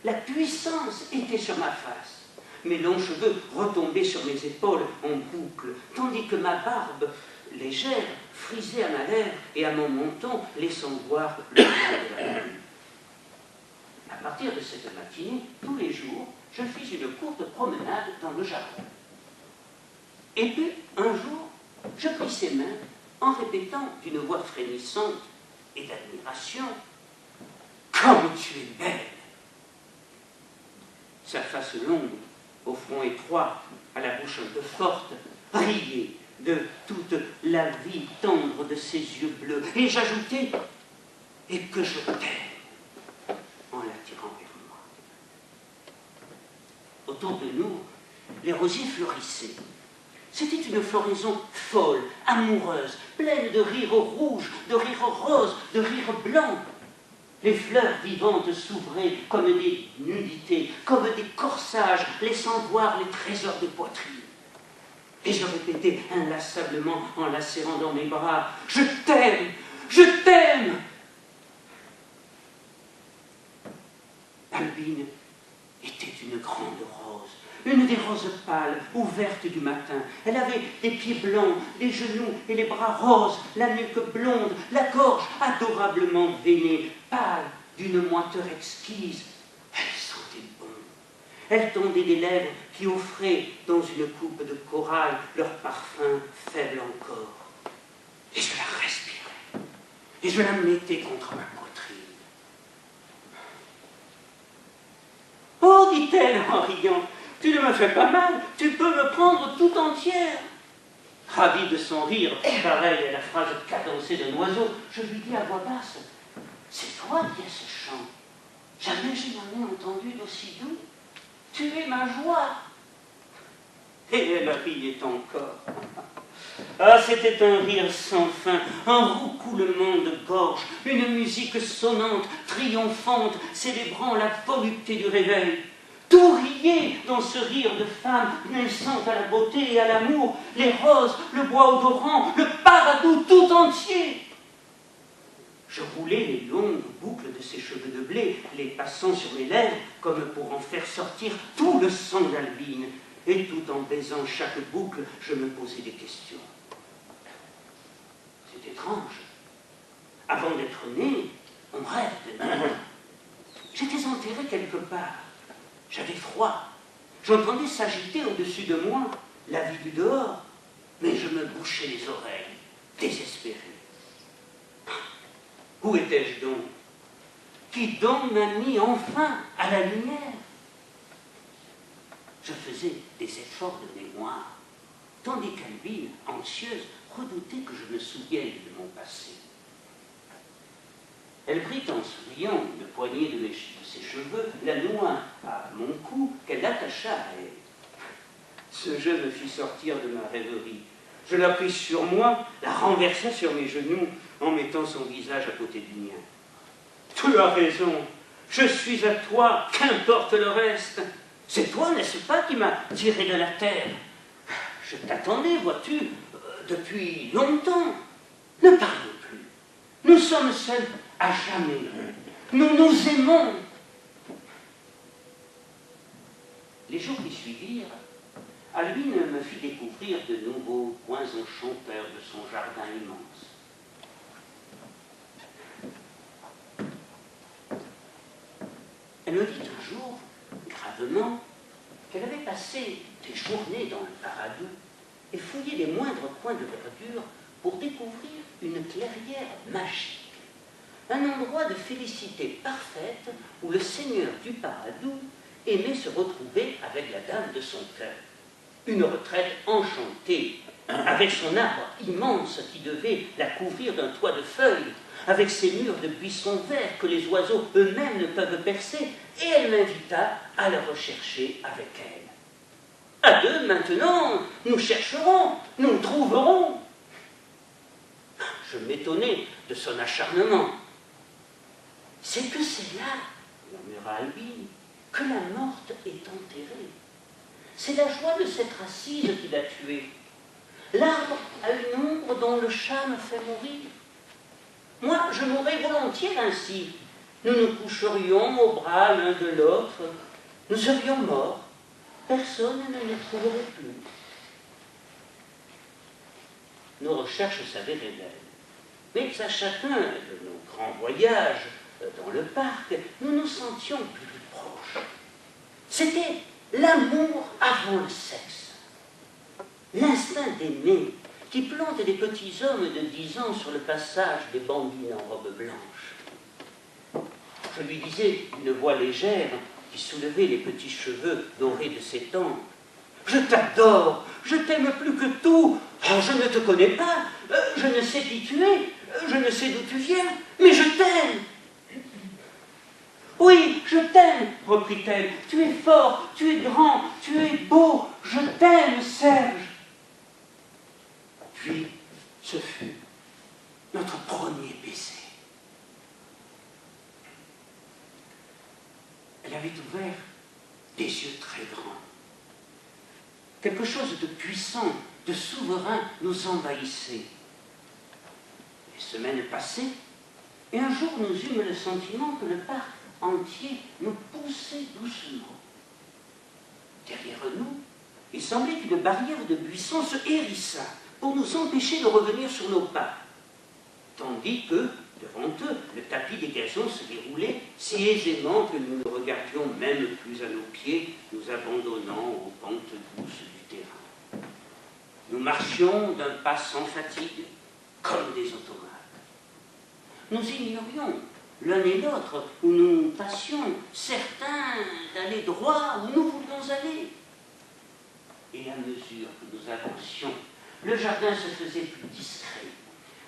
la puissance étaient sur ma face. Mes longs cheveux retombaient sur mes épaules en boucle, tandis que ma barbe, légère, frisait à ma lèvre et à mon menton, laissant voir le blanc de la lune. À partir de cette matinée, tous les jours, je fis une courte promenade dans le jardin. Et puis, un jour, je pris ses mains en répétant d'une voix frémissante et d'admiration, « Comme tu es belle !» Sa face longue, au front étroit, à la bouche un peu forte, riait de toute la vie tendre de ses yeux bleus. Et j'ajoutai, « Et que je t'aime !» en l'attirant vers moi. Autour de nous, les rosiers fleurissaient. C'était une floraison folle, amoureuse, pleine de rires rouges, de rires roses, de rires blancs. Les fleurs vivantes s'ouvraient comme des nudités, comme des corsages, laissant voir les trésors de poitrine. Et je répétais inlassablement en la serrant dans mes bras, « Je t'aime, je t'aime !» Albine était une grande rose, une des roses pâles, ouvertes du matin. Elle avait des pieds blancs, des genoux et les bras roses, la nuque blonde, la gorge adorablement veinée, pâle, d'une moiteur exquise. Elle sentait bon. Elle tendait des lèvres qui offraient, dans une coupe de corail, leur parfum faible encore. Et je la respirais, et je la mettais contre ma poitrine. « Oh, dit-elle en riant, tu ne me fais pas mal, tu peux me prendre tout entière. » Ravi de son rire, pareil à la phrase cadencée d'un oiseau, je lui dis à voix basse, « C'est toi qui as ce chant. Jamais je n'en ai entendu d'aussi doux. Tu es ma joie. » Et elle riait encore. Ah, c'était un rire sans fin, un roucoulement de gorge, une musique sonnante, triomphante, célébrant la volupté du réveil. Tout riait dans ce rire de femme naissant à la beauté et à l'amour, les roses, le bois odorant, le paradou tout entier. Je roulais les longues boucles de ses cheveux de blé, les passant sur mes lèvres, comme pour en faire sortir tout le sang d'Albine. Et tout en baisant chaque boucle, je me posais des questions. C'est étrange. Avant d'être né, on rêve de naître. J'étais enterré quelque part. J'avais froid. J'entendais s'agiter au-dessus de moi la vie du dehors, mais je me bouchais les oreilles, désespéré. Où étais-je donc? Qui donc m'a mis enfin à la lumière? Je faisais des efforts de mémoire, tandis qu'Albine, anxieuse, redoutait que je me souvienne de mon passé. Elle prit en souriant une poignée de ses cheveux, la noua à mon cou, qu'elle attacha à elle. Ce jeu me fit sortir de ma rêverie. Je la pris sur moi, la renversa sur mes genoux, en mettant son visage à côté du mien. « Tu as raison, je suis à toi, qu'importe le reste. C'est toi, n'est-ce pas, qui m'as tiré de la terre. je t'attendais, vois-tu, depuis longtemps. Ne parlons plus. Nous sommes seuls à jamais. Nous nous aimons. Les jours qui suivirent, Albine me fit découvrir de nouveaux points enchanteurs de son jardin immense. Elle me dit un jour, gravement, qu'elle avait passé des journées dans le Paradou et fouillé les moindres coins de verdure pour découvrir une clairière magique, un endroit de félicité parfaite où le seigneur du Paradou aimait se retrouver avec la dame de son cœur. Une retraite enchantée, avec son arbre immense qui devait la couvrir d'un toit de feuilles, avec ses murs de buissons verts que les oiseaux eux-mêmes ne peuvent percer, et elle m'invita à le rechercher avec elle. À deux, maintenant, nous chercherons, nous trouverons. Je m'étonnais de son acharnement. C'est que c'est là, murmura Albine, que la morte est enterrée. C'est la joie de s'être assise qui l'a tuée. L'arbre a une ombre dont le chat me fait mourir. Moi, je mourrais volontiers ainsi. Nous nous coucherions au bras l'un de l'autre. Nous serions morts. Personne ne nous trouverait plus. Nos recherches s'avéraient belles. Mais à chacun de nos grands voyages dans le parc, nous nous sentions plus proches. C'était l'amour avant le sexe. L'instinct d'aimer qui plante des petits hommes de 10 ans sur le passage des bambines en robe blanche. Je lui disais d'une voix légère qui soulevait les petits cheveux dorés de ses tempes. Je t'adore, je t'aime plus que tout. Oh, je ne te connais pas, je ne sais qui tu es, je ne sais d'où tu viens, mais je t'aime. Oui, je t'aime, reprit-elle. Tu es fort, tu es grand, tu es beau. Je t'aime, Serge. Puis, ce fut notre premier baiser. Elle avait ouvert des yeux très grands. Quelque chose de puissant, de souverain nous envahissait. Les semaines passaient, et un jour nous eûmes le sentiment que le parc entier nous poussait doucement. Derrière nous, il semblait qu'une barrière de buissons se hérissa pour nous empêcher de revenir sur nos pas, tandis que, devant eux, le tapis des gazons se déroulait si aisément que nous ne regardions même plus à nos pieds, nous abandonnant aux pentes douces du terrain. Nous marchions d'un pas sans fatigue, comme des automates. Nous ignorions l'un et l'autre où nous passions, certains d'aller droit où nous voulions aller. Et à mesure que nous avancions, le jardin se faisait plus discret.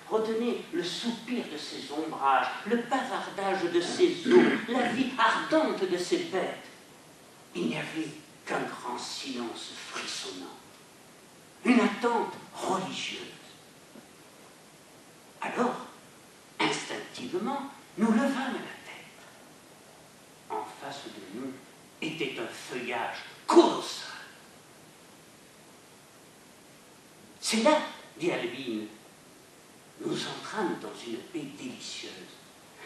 Retenez le soupir de ses ombrages, le bavardage de ses eaux, la vie ardente de ses bêtes. Il n'y avait qu'un grand silence frissonnant, une attente religieuse. Alors, instinctivement, nous levâmes la tête. En face de nous était un feuillage colossal. C'est là, dit Albine. Nous entrâmes dans une paix délicieuse.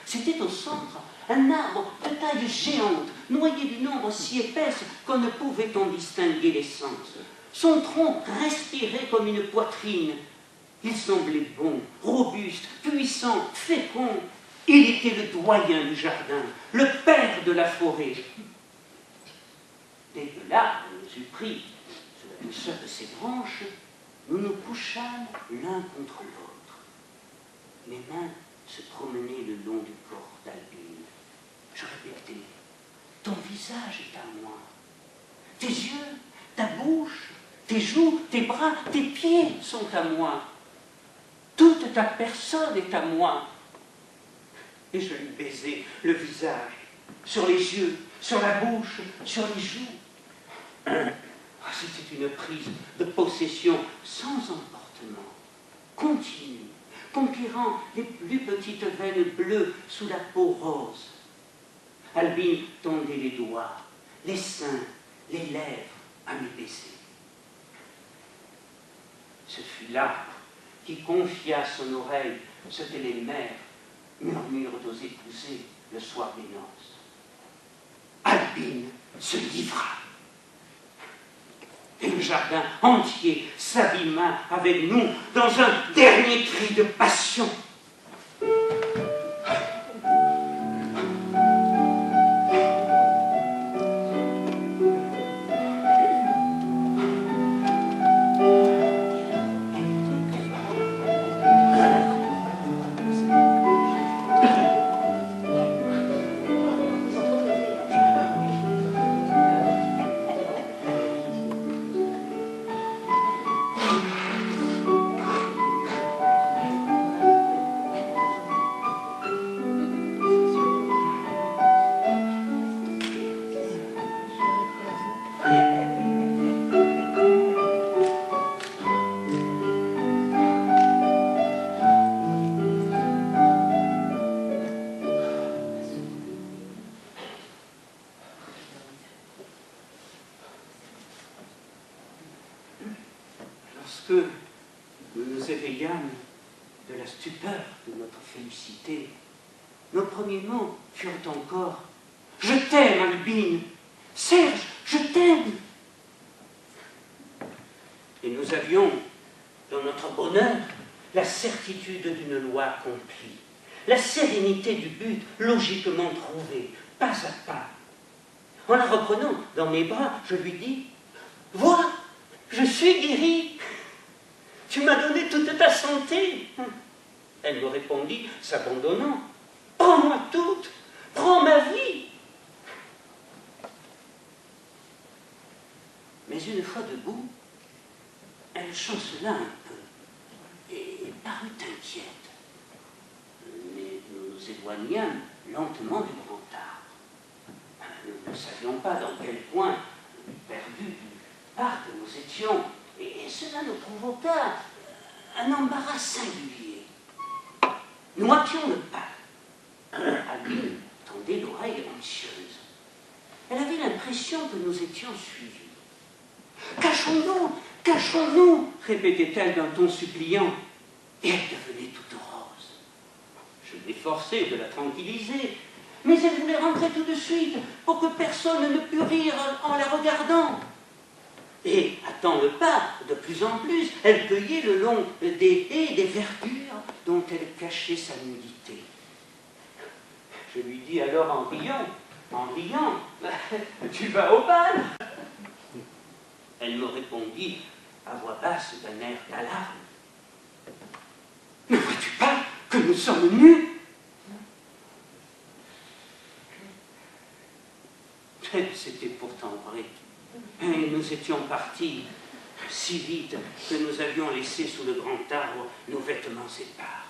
C'était au centre un arbre de taille géante, noyé d'une ombre si épaisse qu'on ne pouvait en distinguer l'essence. Son tronc respirait comme une poitrine. Il semblait bon, robuste, puissant, fécond. Il était le doyen du jardin, le père de la forêt. Dès que l'arbre nous eut pris sous la douceur de ses branches, nous nous couchâmes l'un contre l'autre. Mes mains se promenaient le long du corps d'Albine. Je répétais, ton visage est à moi. Tes yeux, ta bouche, tes joues, tes bras, tes pieds sont à moi. Toute ta personne est à moi. Et je lui baisais le visage, sur les yeux, sur la bouche, sur les joues. C'était une prise de possession sans emportement, continue, conquérant les plus petites veines bleues sous la peau rose. Albine tendait les doigts, les seins, les lèvres à mes baisers. Ce fut l'arbre qui confia à son oreille ce que les mères murmurent aux épousés le soir des noces. Albine se livra. Et le jardin entier s'abîma avec nous dans un dernier cri de passion. Lorsque nous nous éveillâmes de la stupeur de notre félicité, nos premiers mots furent encore « Je t'aime, Albine! Serge, je t'aime !» Et nous avions, dans notre bonheur, la certitude d'une loi accomplie, la sérénité du but logiquement trouvé, pas à pas. En la reprenant dans mes bras, je lui dis « Vois, je suis guérie. Tu m'as donné toute ta santé. » Elle me répondit, s'abandonnant, « Prends-moi toute, prends ma vie. » Mais une fois debout, elle chancela un peu et parut inquiète. Mais nous nous éloignâmes lentement du grand arbre. Nous ne savions pas dans quel point perdu du parc nous étions, et cela nous provoqua un embarras singulier. Nous hâtions le pas. Albine tendait l'oreille anxieuse. Elle avait l'impression que nous étions suivis. « Cachons-nous, cachons-nous » répétait-elle d'un ton suppliant, et elle devenait toute rose. Je m'efforçai de la tranquilliser, mais elle voulait rentrer tout de suite pour que personne ne pût rire en la regardant. Et, hâtant le pas de plus en plus, elle cueillait le long des haies des verdures dont elle cachait sa nudité. Je lui dis alors en riant, « Tu vas au bal ?» Elle me répondit à voix basse d'un air d'alarme, « Ne vois-tu pas que nous sommes nus ?» C'était pourtant vrai. Et nous étions partis si vite que nous avions laissé sous le grand arbre nos vêtements épars.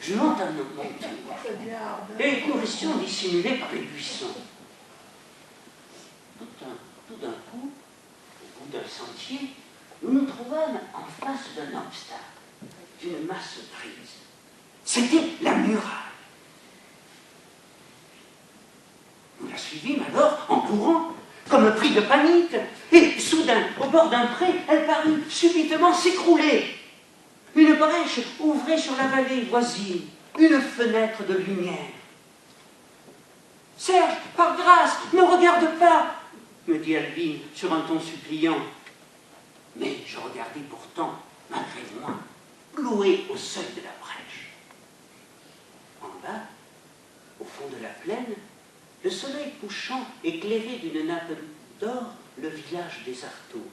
Je monte à mon tour, et nous restions dissimulés par les buissons. Tout d'un coup, au bout d'un sentier, nous nous trouvâmes en face d'un obstacle, d'une masse grise. C'était la muraille. Nous la suivîmes alors en courant, comme pris de panique, et soudain, au bord d'un pré, elle parut subitement s'écrouler. Une brèche ouvrait sur la vallée voisine, une fenêtre de lumière. « Serge, par grâce, ne regarde pas !» me dit Albine sur un ton suppliant. Mais je regardai pourtant, malgré moi, cloué au seuil de la brèche. En bas, au fond de la plaine, le soleil couchant éclairait d'une nappe d'or le village des Artaud,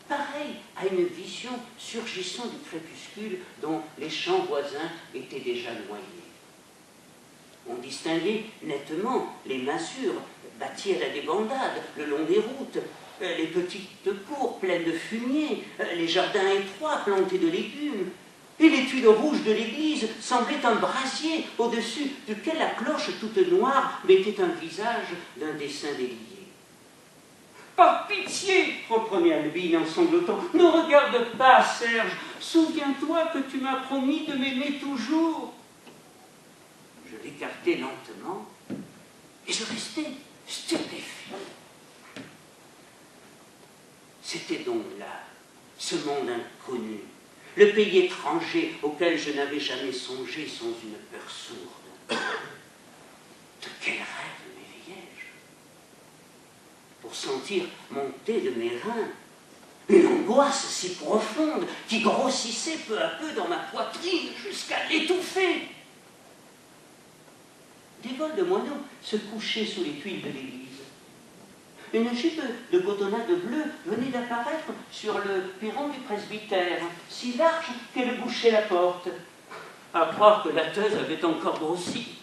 pareil à une vision surgissant du crépuscule dont les champs voisins étaient déjà noyés. On distinguait nettement les masures bâties à la débandade le long des routes, les petites cours pleines de fumier, les jardins étroits plantés de légumes, et les tuiles rouges de l'église semblaient un brasier au-dessus duquel la cloche toute noire mettait un visage d'un dessin délié. « Par pitié !» reprenait Albine en sanglotant. « Ne regarde pas, Serge. Souviens-toi que tu m'as promis de m'aimer toujours. » Je l'écartai lentement et je restai stupéfait. C'était donc là ce monde inconnu, le pays étranger auquel je n'avais jamais songé sans une peur sourde. De quel rêve m'éveillai-je? Pour sentir monter de mes reins une angoisse si profonde qui grossissait peu à peu dans ma poitrine jusqu'à l'étouffer. Des vols de moineaux se couchaient sous les tuiles de l'église. Une jupe de cotonnade bleue venait d'apparaître sur le perron du presbytère, si large qu'elle bouchait la porte. À croire que la teuse avait encore grossi.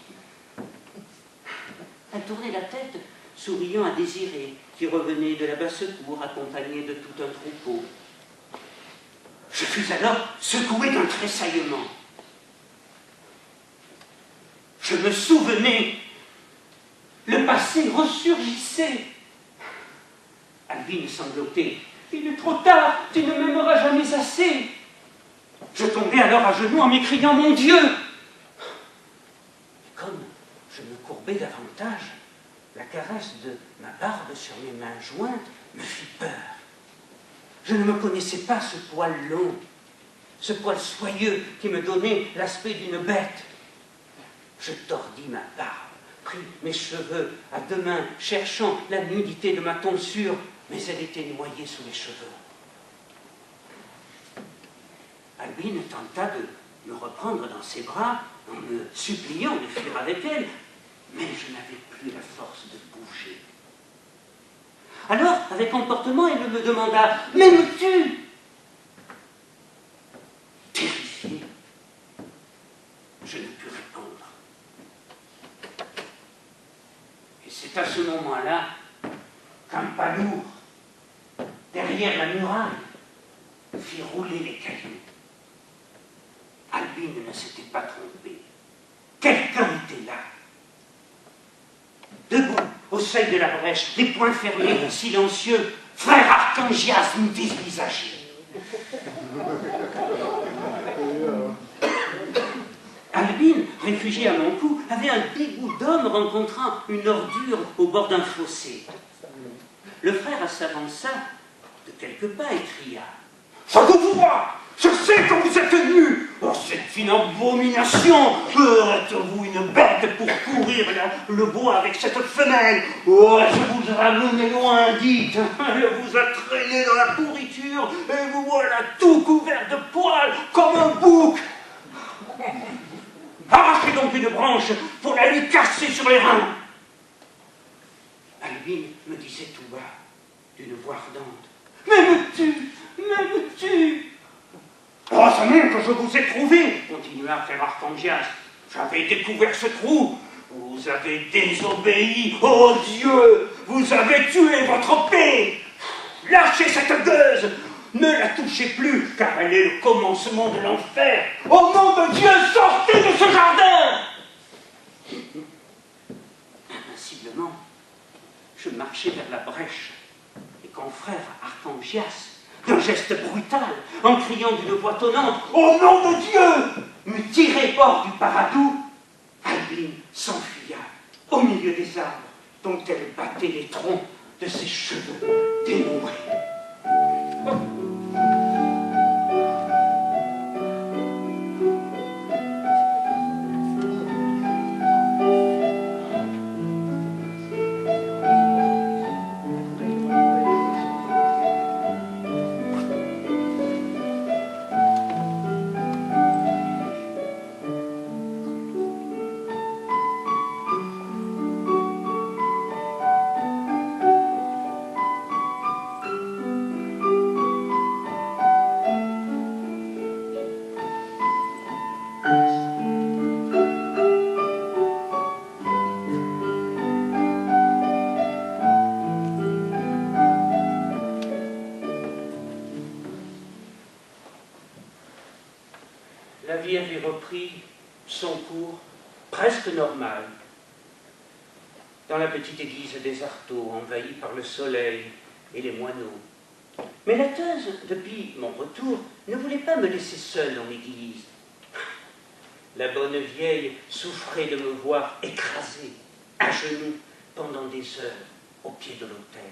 Elle tournait la tête, souriant à Désiré, qui revenait de la basse-cour accompagné de tout un troupeau. Je fus alors secoué d'un tressaillement. Je me souvenais, le passé ressurgissait. Albine sanglotait. « Il est trop tard, tu ne m'aimeras jamais assez !» Je tombais alors à genoux en m'écriant « Mon Dieu !» Et comme je me courbais davantage, la caresse de ma barbe sur mes mains jointes me fit peur. Je ne me connaissais pas ce poil long, ce poil soyeux qui me donnait l'aspect d'une bête. Je tordis ma barbe, pris mes cheveux à deux mains, cherchant la nudité de ma tonsure, mais elle était noyée sous les cheveux. Albine tenta de me reprendre dans ses bras en me suppliant de fuir avec elle, mais je n'avais plus la force de bouger. Alors, avec emportement, elle me demanda « M'aimes-tu » Terrifié, je ne pus répondre. Et c'est à ce moment-là qu'un pas lourd, derrière la muraille, fit rouler les cailloux. Albine ne s'était pas trompée. Quelqu'un était là. Debout, au seuil de la brèche, les poings fermés, silencieux, frère Archangias nous dévisageait. Albine, réfugiée à mon cou, avait un dégoût d'homme rencontrant une ordure au bord d'un fossé. Le frère s'avança de quelques pas et cria « Ça vous voit! Je sais que vous êtes nus! Oh, c'est une abomination! Êtes-vous une bête pour courir le bois avec cette femelle? Oh, je vous ai ramené loin, dites! Elle vous a traîné dans la pourriture et vous voilà tout couvert de poils comme un bouc! Arrachez donc une branche pour la lui casser sur les reins! » Albine me disait tout bas, d'une voix ardente « M'aimes-tu? M'aimes-tu » Heureusement que je vous ai trouvé, continua frère Archangias. J'avais découvert ce trou. Vous avez désobéi. Oh Dieu, vous avez tué votre paix. Lâchez cette gueuse. Ne la touchez plus, car elle est le commencement de l'enfer. Au nom de Dieu, sortez de ce jardin. Invinciblement, je marchais vers la brèche. Et quand frère Archangias, d'un geste brutal, en criant d'une voix tonnante « Au nom de Dieu !» me tirait hors du paradou, Albine s'enfuya au milieu des arbres dont elle battait les troncs de ses cheveux dénoués. La vie avait repris son cours presque normal. Dans la petite église des Artaud, envahie par le soleil et les moineaux. Mais la teuse, depuis mon retour, ne voulait pas me laisser seule en église. La bonne vieille souffrait de me voir écrasée, à genoux, pendant des heures, au pied de l'autel.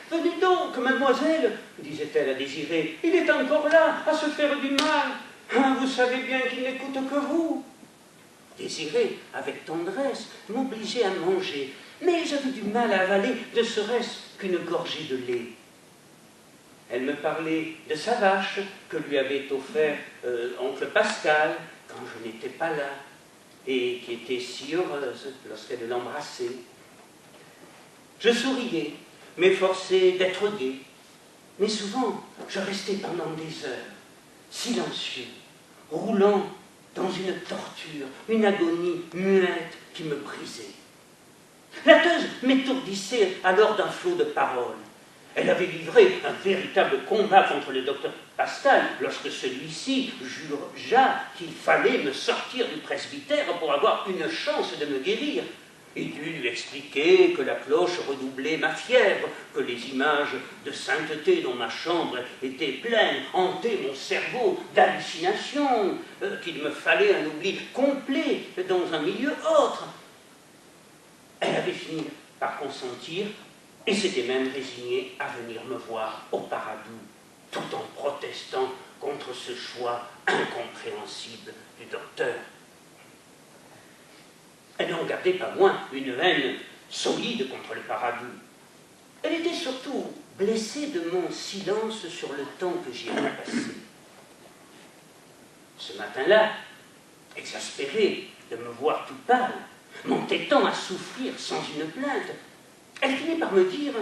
venez donc, mademoiselle, disait-elle à Désirée, il est encore là, à se faire du mal. Ah, vous savez bien qu'il n'écoute que vous. Désirée, avec tendresse, m'obligeait à manger, mais j'avais du mal à avaler ne serait-ce qu'une gorgée de lait. Elle me parlait de sa vache que lui avait offert oncle Pascal quand je n'étais pas là, et qui était si heureuse lorsqu'elle l'embrassait. Je souriais, m'efforçais d'être gai, mais souvent je restais pendant des heures, silencieux, roulant dans une torture, une agonie muette qui me brisait. La Teuse m'étourdissait alors d'un flot de paroles. Elle avait livré un véritable combat contre le docteur Pascal lorsque celui-ci jugea qu'il fallait me sortir du presbytère pour avoir une chance de me guérir. Il dut lui expliquer que la cloche redoublait ma fièvre, que les images de sainteté dont ma chambre était pleine hantaient mon cerveau d'hallucinations, qu'il me fallait un oubli complet dans un milieu autre. Elle avait fini par consentir et s'était même résignée à venir me voir au Paradou, tout en protestant contre ce choix incompréhensible du docteur. Elle n'en gardait pas moins une haine solide contre le Paradou. Elle était surtout blessée de mon silence sur le temps que j'y avais passé. Ce matin-là, exaspérée de me voir tout pâle, m'entêtant à souffrir sans une plainte, elle finit par me dire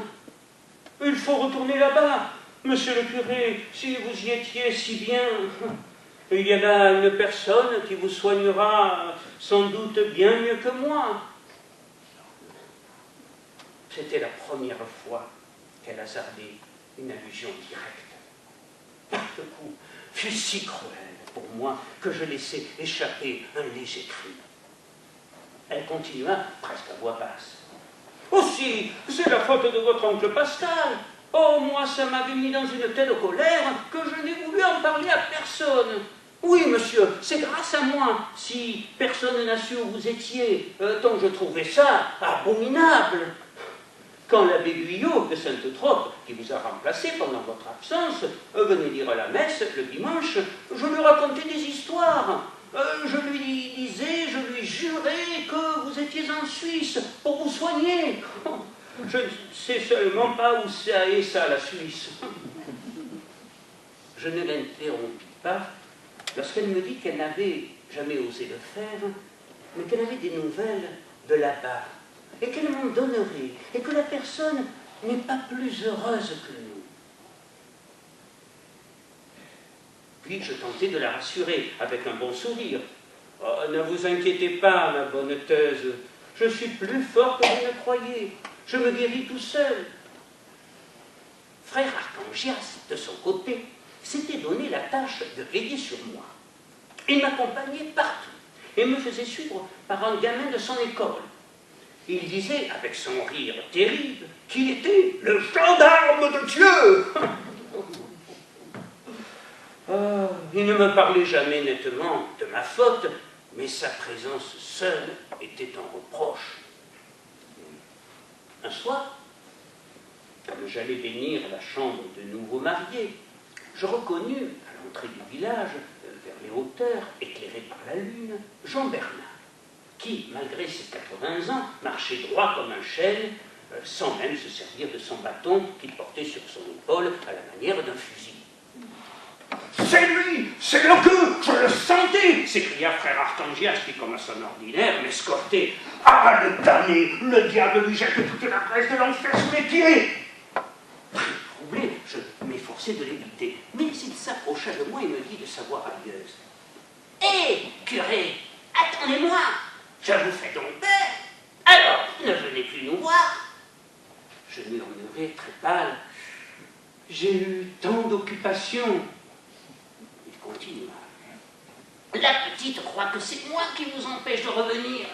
« Il faut retourner là-bas, monsieur le curé, si vous y étiez si bien. Il y a là une personne qui vous soignera sans doute bien mieux que moi. » C'était la première fois qu'elle hasardait une allusion directe. Le coup fut si cruel pour moi que je laissai échapper un léger cri. Elle continua presque à voix basse. « Aussi, c'est la faute de votre oncle Pascal. Oh, moi, ça m'avait mis dans une telle colère que je n'ai voulu en parler à personne. Oui, monsieur, c'est grâce à moi, si personne n'a su où vous étiez, tant je trouvais ça abominable. Quand l'abbé Guyot de Sainte-Trope, qui vous a remplacé pendant votre absence, venait lire la messe le dimanche, je lui racontais des histoires. Je lui disais, je lui jurais que vous étiez en Suisse pour vous soigner. Je ne sais seulement pas où ça est, ça, la Suisse. » Je ne l'interrompis pas lorsqu'elle me dit qu'elle n'avait jamais osé le faire, mais qu'elle avait des nouvelles de là-bas, et qu'elle m'en donnerait, et que la personne n'est pas plus heureuse que nous. Puis je tentai de la rassurer avec un bon sourire. « Oh, ne vous inquiétez pas, ma bonne Teuse, je suis plus fort que vous ne croyez, je me guéris tout seul. » Frère Archangias, de son côté, s'était donné la tâche de veiller sur moi. Il m'accompagnait partout et me faisait suivre par un gamin de son école. Il disait, avec son rire terrible, qu'il était le gendarme de Dieu. Il ne me parlait jamais nettement de ma faute, mais sa présence seule était un reproche. Un soir, comme j'allais bénir la chambre de nouveaux mariés, je reconnus, à l'entrée du village, vers les hauteurs, éclairées par la lune, Jean Bernard, qui, malgré ses 80 ans, marchait droit comme un chêne, sans même se servir de son bâton qu'il portait sur son épaule à la manière d'un fusil. « C'est lui, c'est le gueux, je le sentais !» s'écria frère Archangias, qui, comme à son ordinaire, m'escortait. « Ah, le damné, le diable lui jette toute la graisse de l'enfer sous les pieds !» Troublé, je m'efforçai de l'éviter, mais il s'approcha de moi et me dit de sa voix radieuse. « Hé, curé, attendez-moi, je vous fais donc peur, alors ne venez plus nous voir. » Je murmurai très pâle. « J'ai eu tant d'occupations. » Il continua. « La petite croit que c'est moi qui vous empêche de revenir. »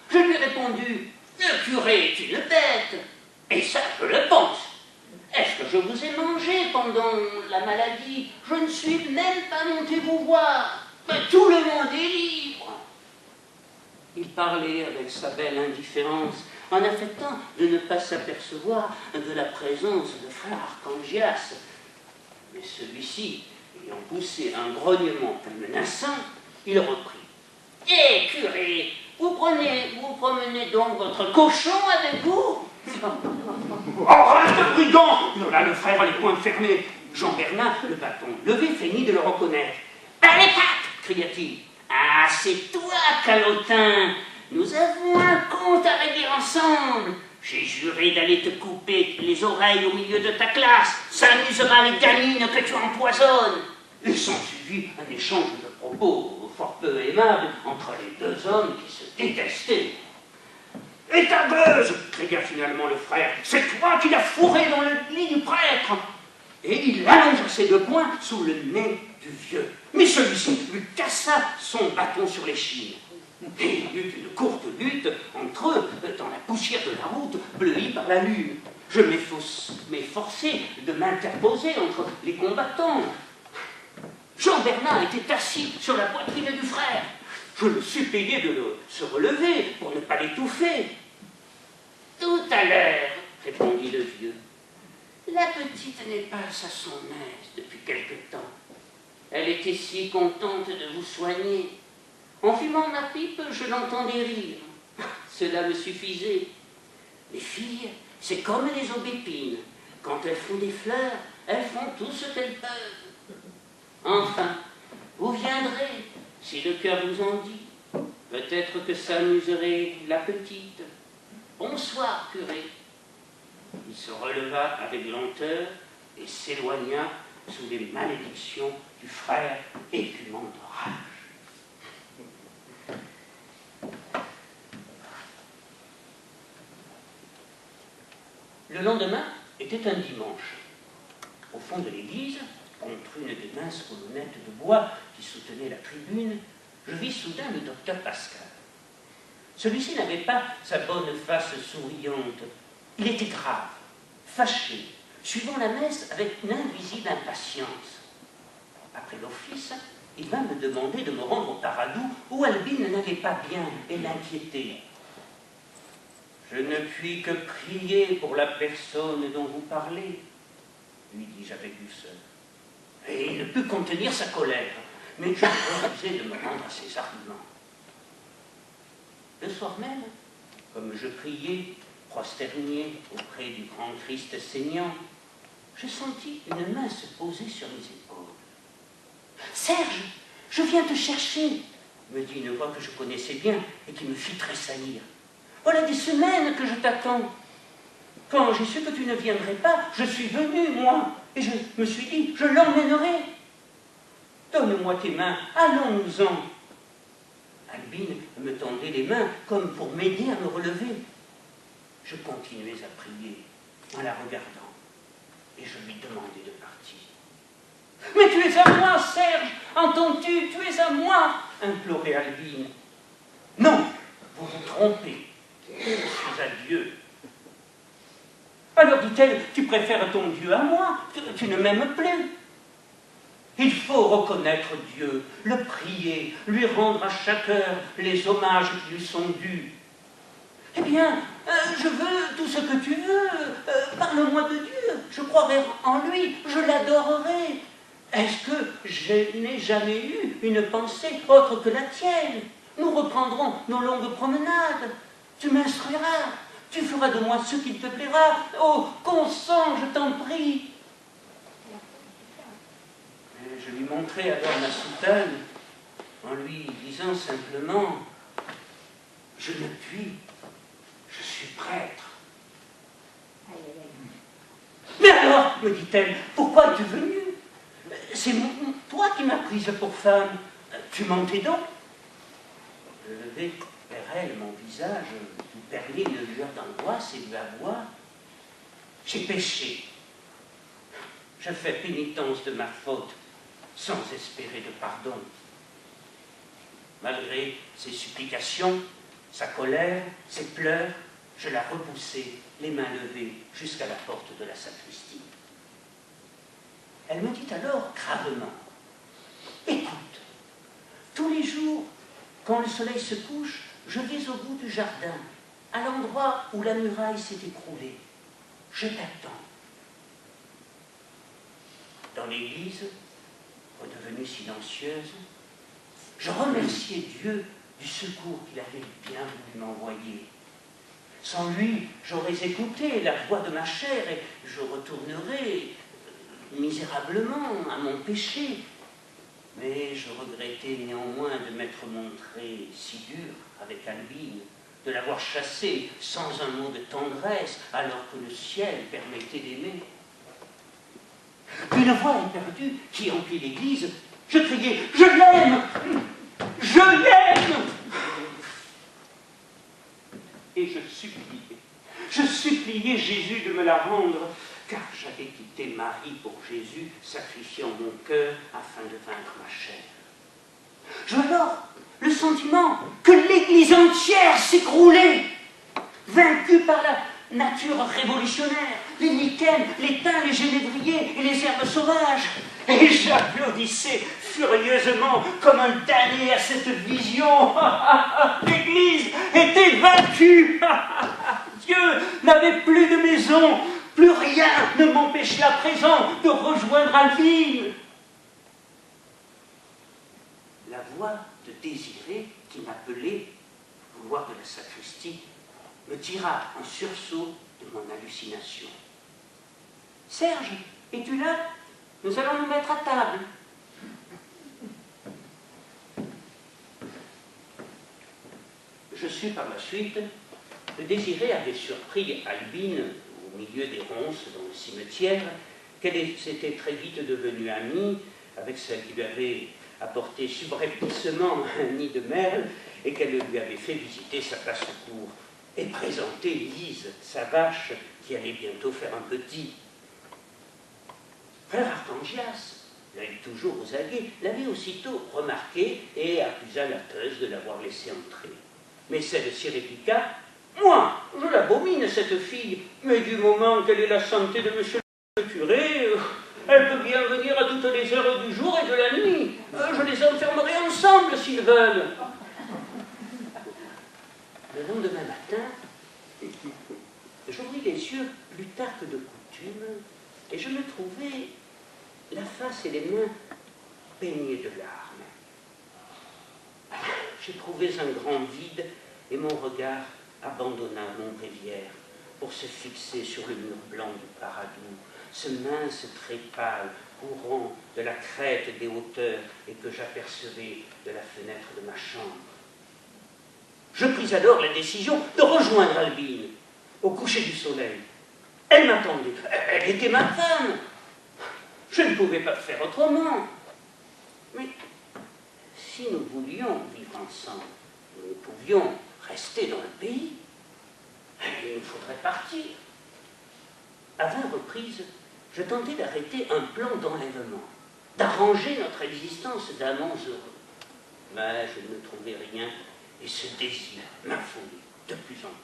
Je lui ai répondu. « Le curé est une bête, et ça je le pense. Est-ce que je vous ai mangé pendant la maladie? Je ne suis même pas monté vous voir. Mais tout le monde est libre. » Il parlait avec sa belle indifférence, en affectant de ne pas s'apercevoir de la présence de frère Archangias. Mais celui-ci, ayant poussé un grognement menaçant, il reprit. « Eh, curé, vous promenez donc votre cochon avec vous ?» Oh, reste brigand! Là, le frère, les poings fermés. Jean Bernard, le bâton levé, feignit de le reconnaître. « Par les pattes !» cria-t-il. « Ah, c'est toi, calotin! Nous avons un compte à régler ensemble. J'ai juré d'aller te couper les oreilles au milieu de ta classe. Ça amusera les gamines que tu empoisonnes. » Il s'ensuivit un échange de propos fort peu aimables entre les deux hommes qui se détestaient. « Et ta gueuse !» cria finalement le frère. « C'est toi qui l'as fourré dans le lit du prêtre !» Et il allongea ses deux poings sous le nez du vieux. Mais celui-ci lui cassa son bâton sur l'échine. Et il y eut une courte lutte entre eux dans la poussière de la route bleuie par la lune. Je m'efforçai de m'interposer entre les combattants. Jean Bernard était assis sur la poitrine du frère. Je le suppliai de se relever pour ne pas l'étouffer. « Tout à l'heure, répondit le vieux, la petite n'est pas à son aise depuis quelque temps. Elle était si contente de vous soigner. En fumant ma pipe, je l'entendais rire. Cela me suffisait. Les filles, c'est comme les aubépines. Quand elles font des fleurs, elles font tout ce qu'elles peuvent. Enfin, vous viendrez, si le cœur vous en dit. Peut-être que ça amuserait la petite. Bonsoir, curé. » Il se releva avec lenteur et s'éloigna sous les malédictions du frère écumant de rage. Le lendemain était un dimanche. Au fond de l'église, contre une des minces colonnettes de bois qui soutenaient la tribune, je vis soudain le docteur Pascal. Celui-ci n'avait pas sa bonne face souriante. Il était grave, fâché, suivant la messe avec une invisible impatience. Après l'office, il vint me demander de me rendre au Paradou où Albine n'allait pas bien et l'inquiétait. « Je ne puis que prier pour la personne dont vous parlez, » lui dis-je avec douceur. Et il ne put contenir sa colère, mais je refusai de me rendre à ses arguments. Le soir même, comme je priais, prosterné auprès du grand Christ saignant, je sentis une main se poser sur mes épaules. « Serge, je viens te chercher !» me dit une voix que je connaissais bien et qui me fit tressaillir. « Voilà des semaines que je t'attends. Quand j'ai su que tu ne viendrais pas, je suis venu, moi, et je me suis dit, je l'emmènerai. Donne-moi tes mains, allons-nous-en. » Albine me tendait les mains comme pour m'aider à me relever. Je continuais à prier en la regardant et je lui demandais de partir. « Mais tu es à moi, Serge, entends-tu? Tu es à moi !» implorait Albine. « Non, vous vous trompez, je suis à Dieu. » Alors, dit-elle, tu préfères ton Dieu à moi, tu ne m'aimes plus. Il faut reconnaître Dieu, le prier, lui rendre à chaque heure les hommages qui lui sont dus. Eh bien, je veux tout ce que tu veux, parle-moi de Dieu, je croirai en lui, je l'adorerai. Est-ce que je n'ai jamais eu une pensée autre que la tienne? Nous reprendrons nos longues promenades, tu m'instruiras, tu feras de moi ce qu'il te plaira. Oh, consens, je t'en prie. Je lui montrai alors ma soutane en lui disant simplement « Je ne puis, je suis prêtre. » « Mais alors, me dit-elle, pourquoi es-tu venu? C'est toi qui m'as prise pour femme. Tu mentais donc ?» Je levai vers elle mon visage où perlait une lueur d'angoisse et lui avoua « J'ai péché. Je fais pénitence de ma faute, sans espérer de pardon. » Malgré ses supplications, sa colère, ses pleurs, je la repoussai, les mains levées, jusqu'à la porte de la sacristie. Elle me dit alors gravement « Écoute, tous les jours, quand le soleil se couche, je vais au bout du jardin. à l'endroit où la muraille s'est écroulée. Je t'attends. Dans l'église, redevenue silencieuse, je remerciais Dieu du secours qu'il avait bien voulu m'envoyer. Sans lui, j'aurais écouté la voix de ma chair et je retournerais misérablement à mon péché. Mais je regrettais néanmoins de m'être montré si dur avec Albine, de l'avoir chassée sans un mot de tendresse, alors que le ciel permettait d'aimer. Une voix éperdue qui emplit l'église, je criais « Je l'aime! Je l'aime !» Et je suppliais Jésus de me la rendre, car j'avais quitté Marie pour Jésus, sacrifiant mon cœur afin de vaincre ma chair. J'eus alors le sentiment que l'église entière s'écroulait, vaincue par la nature révolutionnaire, les lichens, les thym, les genévriers et les herbes sauvages. Et j'applaudissais furieusement comme un damné à cette vision. L'église était vaincue. Dieu n'avait plus de maison, plus rien ne m'empêchait à présent de rejoindre Albine. La voix de Désiré qui m'appelait au couloir de la sacristie me tira en sursaut de mon hallucination. « Serge, es-tu là? Nous allons nous mettre à table. » Je sus par la suite que Désiré avait surpris Albine au milieu des ronces dans le cimetière, qu'elle s'était très vite devenue amie avec celle qui lui avait apporté subrepticement un nid de merle et qu'elle lui avait fait visiter sa place au cours et présenter Lise, sa vache, qui allait bientôt faire un petit. Frère Arcangias, l'œil toujours aux aguets, l'avait aussitôt remarqué et accusa la teuse de l'avoir laissé entrer. Mais celle-ci répliqua « Moi, je l'abomine, cette fille, mais du moment qu'elle est la santé de monsieur le curé, elle peut bien venir à toutes les heures du jour et de la nuit. Je les enfermerai ensemble s'ils veulent. » Le lendemain matin, j'ouvris les yeux plus tard que de coutume et je me trouvais la face et les mains baignées de larmes. J'éprouvais un grand vide et mon regard abandonna mon bréviaire pour se fixer sur le mur blanc du Paradou, ce mince trait pâle courant de la crête des hauteurs et que j'apercevais de la fenêtre de ma chambre. Je pris alors la décision de rejoindre Albine au coucher du soleil. Elle m'attendait, elle était ma femme. Je ne pouvais pas faire autrement. Mais si nous voulions vivre ensemble, nous pouvions rester dans le pays. Il nous faudrait partir. À 20 reprises, je tentais d'arrêter un plan d'enlèvement, d'arranger notre existence d'amants heureux. Mais je ne trouvais rien et ce désir m'affolait de plus en plus.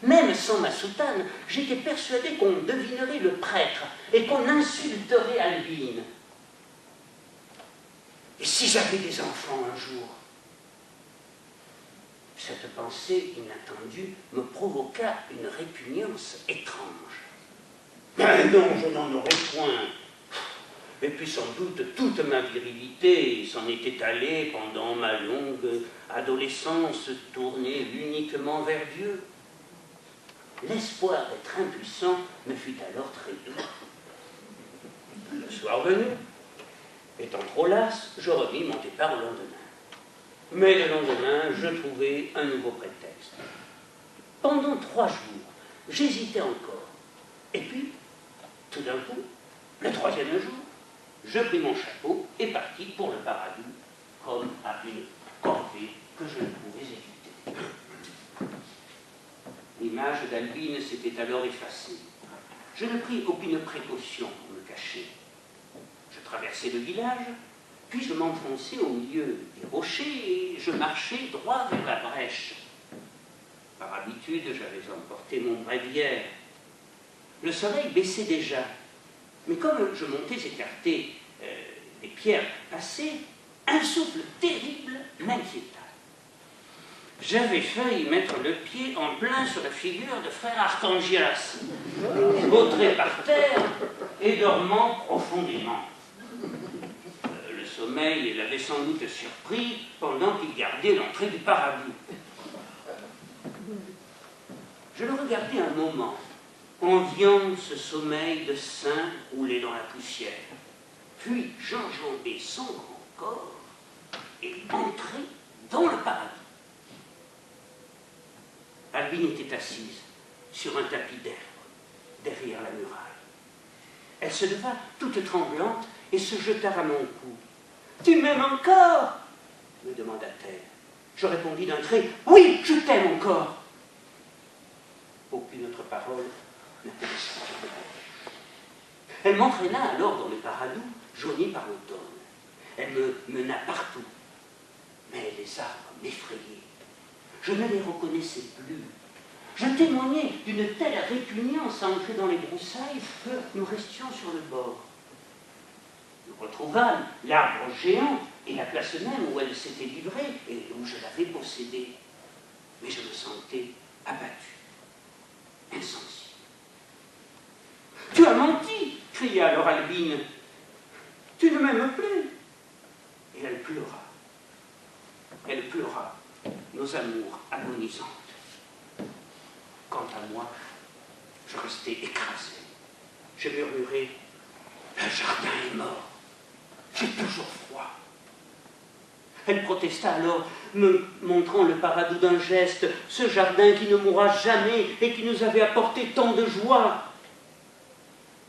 Même sans ma soutane, j'étais persuadé qu'on devinerait le prêtre et qu'on insulterait Albine. Et si j'avais des enfants un jour? Cette pensée inattendue me provoqua une répugnance étrange. Mais non, je n'en aurais point. Et puis sans doute toute ma virilité s'en était allée pendant ma longue adolescence tournée uniquement vers Dieu. L'espoir d'être impuissant me fut alors très doux. Le soir venu, étant trop lasse, je remis mon départ au lendemain. Mais le lendemain, je trouvai un nouveau prétexte. Pendant 3 jours, j'hésitais encore. Et puis, tout d'un coup, le 3e jour, je pris mon chapeau et partis pour le Paradou, comme à une corvée que je ne pouvais éviter. L'image d'Albine s'était alors effacée. Je ne pris aucune précaution pour me cacher. Je traversai le village, puis je m'enfonçai au milieu des rochers et je marchai droit vers la brèche. Par habitude, j'avais emporté mon bréviaire. Le soleil baissait déjà, mais comme je montais écarté des pierres passées, un souffle terrible m'inquiéta. j'avais failli mettre le pied en plein sur la figure de frère Archangias, vautré par terre et dormant profondément. Le sommeil l'avait sans doute surpris pendant qu'il gardait l'entrée du paradis. Je le regardais un moment, enviant ce sommeil de saint roulé dans la poussière, puis j'enjambai son grand corps et entrai dans le paradis. Albine était assise sur un tapis d'herbe, derrière la muraille. Elle se leva toute tremblante et se jeta à mon cou. « Tu m'aimes encore ?» me demanda-t-elle. Je répondis d'un trait « Oui, je t'aime encore !» Aucune autre parole ne pouvait sortir de ma bouche. Elle m'entraîna alors dans le paradis, jauni par l'automne. Elle me mena partout, mais les arbres m'effrayaient. Je ne les reconnaissais plus. Je témoignais d'une telle répugnance à entrer dans les broussailles que nous restions sur le bord. Nous retrouvâmes l'arbre géant et la place même où elle s'était livrée et où je l'avais possédée. Mais je me sentais abattu, insensible. « Tu as menti !» cria alors Albine. « Tu ne m'aimes plus !» Et elle pleura. Elle pleura nos amours agonisantes. Quant à moi, je restais écrasé. Je murmurais « Le jardin est mort. J'ai toujours froid. » Elle protesta alors, me montrant le paradis d'un geste, ce jardin qui ne mourra jamais et qui nous avait apporté tant de joie.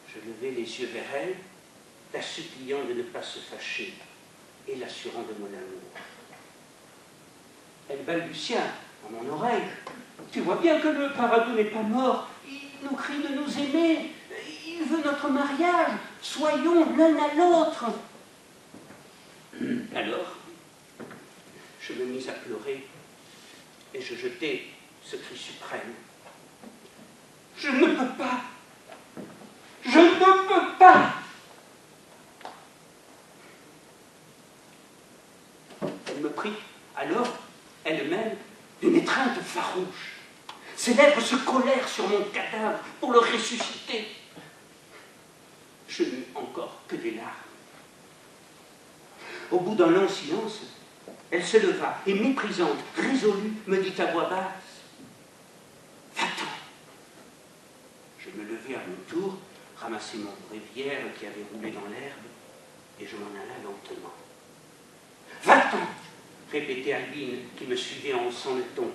Je levai les yeux vers elle, la suppliant de ne pas se fâcher et l'assurant de mon amour. Elle balbutia à mon oreille. « Tu vois bien que le paradis n'est pas mort. Il nous crie de nous aimer. Il veut notre mariage. Soyons l'un à l'autre. » Alors, je me mis à pleurer et je jetai ce cri suprême. « Je ne peux pas. Je ne peux pas. » Elle me prit alors elle-même d'une étreinte farouche. Ses lèvres se collèrent sur mon cadavre pour le ressusciter. Je n'eus encore que des larmes. Au bout d'un long silence, elle se leva et, méprisante, résolue, me dit à voix basse « Va-t'en !» Je me levai à mon tour, ramassai mon bréviaire qui avait roulé dans l'herbe, et je m'en alla lentement. « Va-t'en !» répétait Albine, qui me suivait en haussant le ton.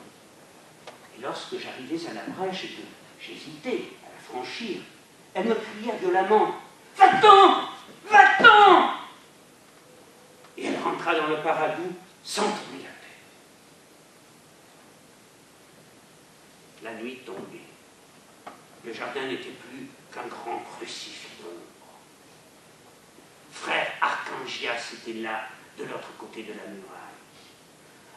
Et lorsque j'arrivais à la brèche et que j'hésitais à la franchir, elle me cria violemment « Va-t'en ! Va-t'en !» Et elle rentra dans le paradis sans tourner la tête. La nuit tombait. Le jardin n'était plus qu'un grand crucifix d'ombre. Frère Archangias était là, de l'autre côté de la muraille.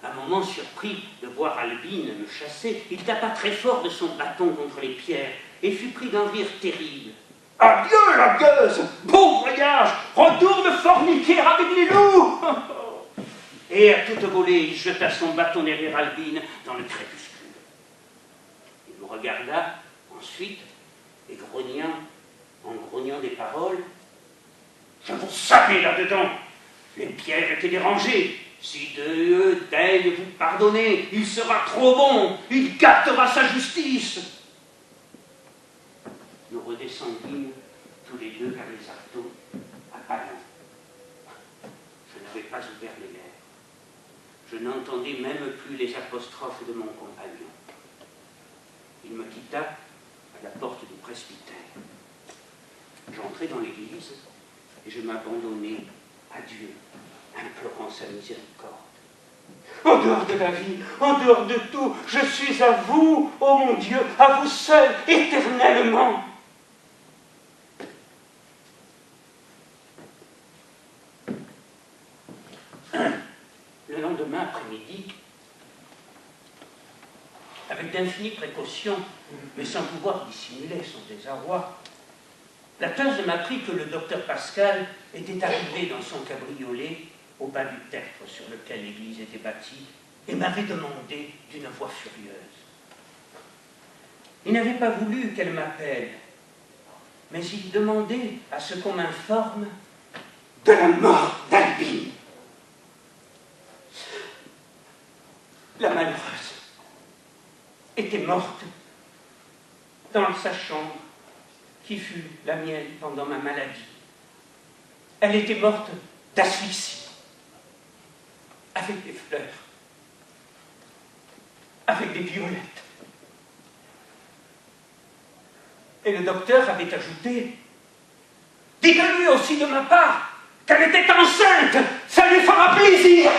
Un moment surpris de voir Albine me chasser, il tapa très fort de son bâton contre les pierres et fut pris d'un rire terrible. « Adieu la gueuse! Bon voyage! Retourne forniquer avec les loups !» Et à toute volée, il jeta son bâton derrière Albine dans le crépuscule. Il me regarda ensuite et en grognant des paroles, « Je vous savais là-dedans! Les pierres étaient dérangées. Si Dieu daigne vous pardonner, il sera trop bon, il gâtera sa justice. » Nous redescendîmes tous les deux vers les arteaux à pas lents. Je n'avais pas ouvert les lèvres. Je n'entendais même plus les apostrophes de mon compagnon. Il me quitta à la porte du presbytère. J'entrai dans l'église et je m'abandonnai à Dieu, implorant sa miséricorde. En dehors de la vie, en dehors de tout, je suis à vous, ô mon Dieu, à vous seul, éternellement. Le lendemain après-midi, avec d'infinies précautions, mais sans pouvoir dissimuler son désarroi, la Thèse m'apprit que le docteur Pascal était arrivé dans son cabriolet au bas du tertre sur lequel l'église était bâtie et m'avait demandé d'une voix furieuse. Il n'avait pas voulu qu'elle m'appelle, mais il demandait à ce qu'on m'informe de la mort d'Albine. La malheureuse était morte dans sa chambre, qui fut la mienne pendant ma maladie. Elle était morte d'asphyxie, avec des fleurs, avec des violettes. Et le docteur avait ajouté, « Dites-lui aussi de ma part qu'elle était enceinte, ça lui fera plaisir !»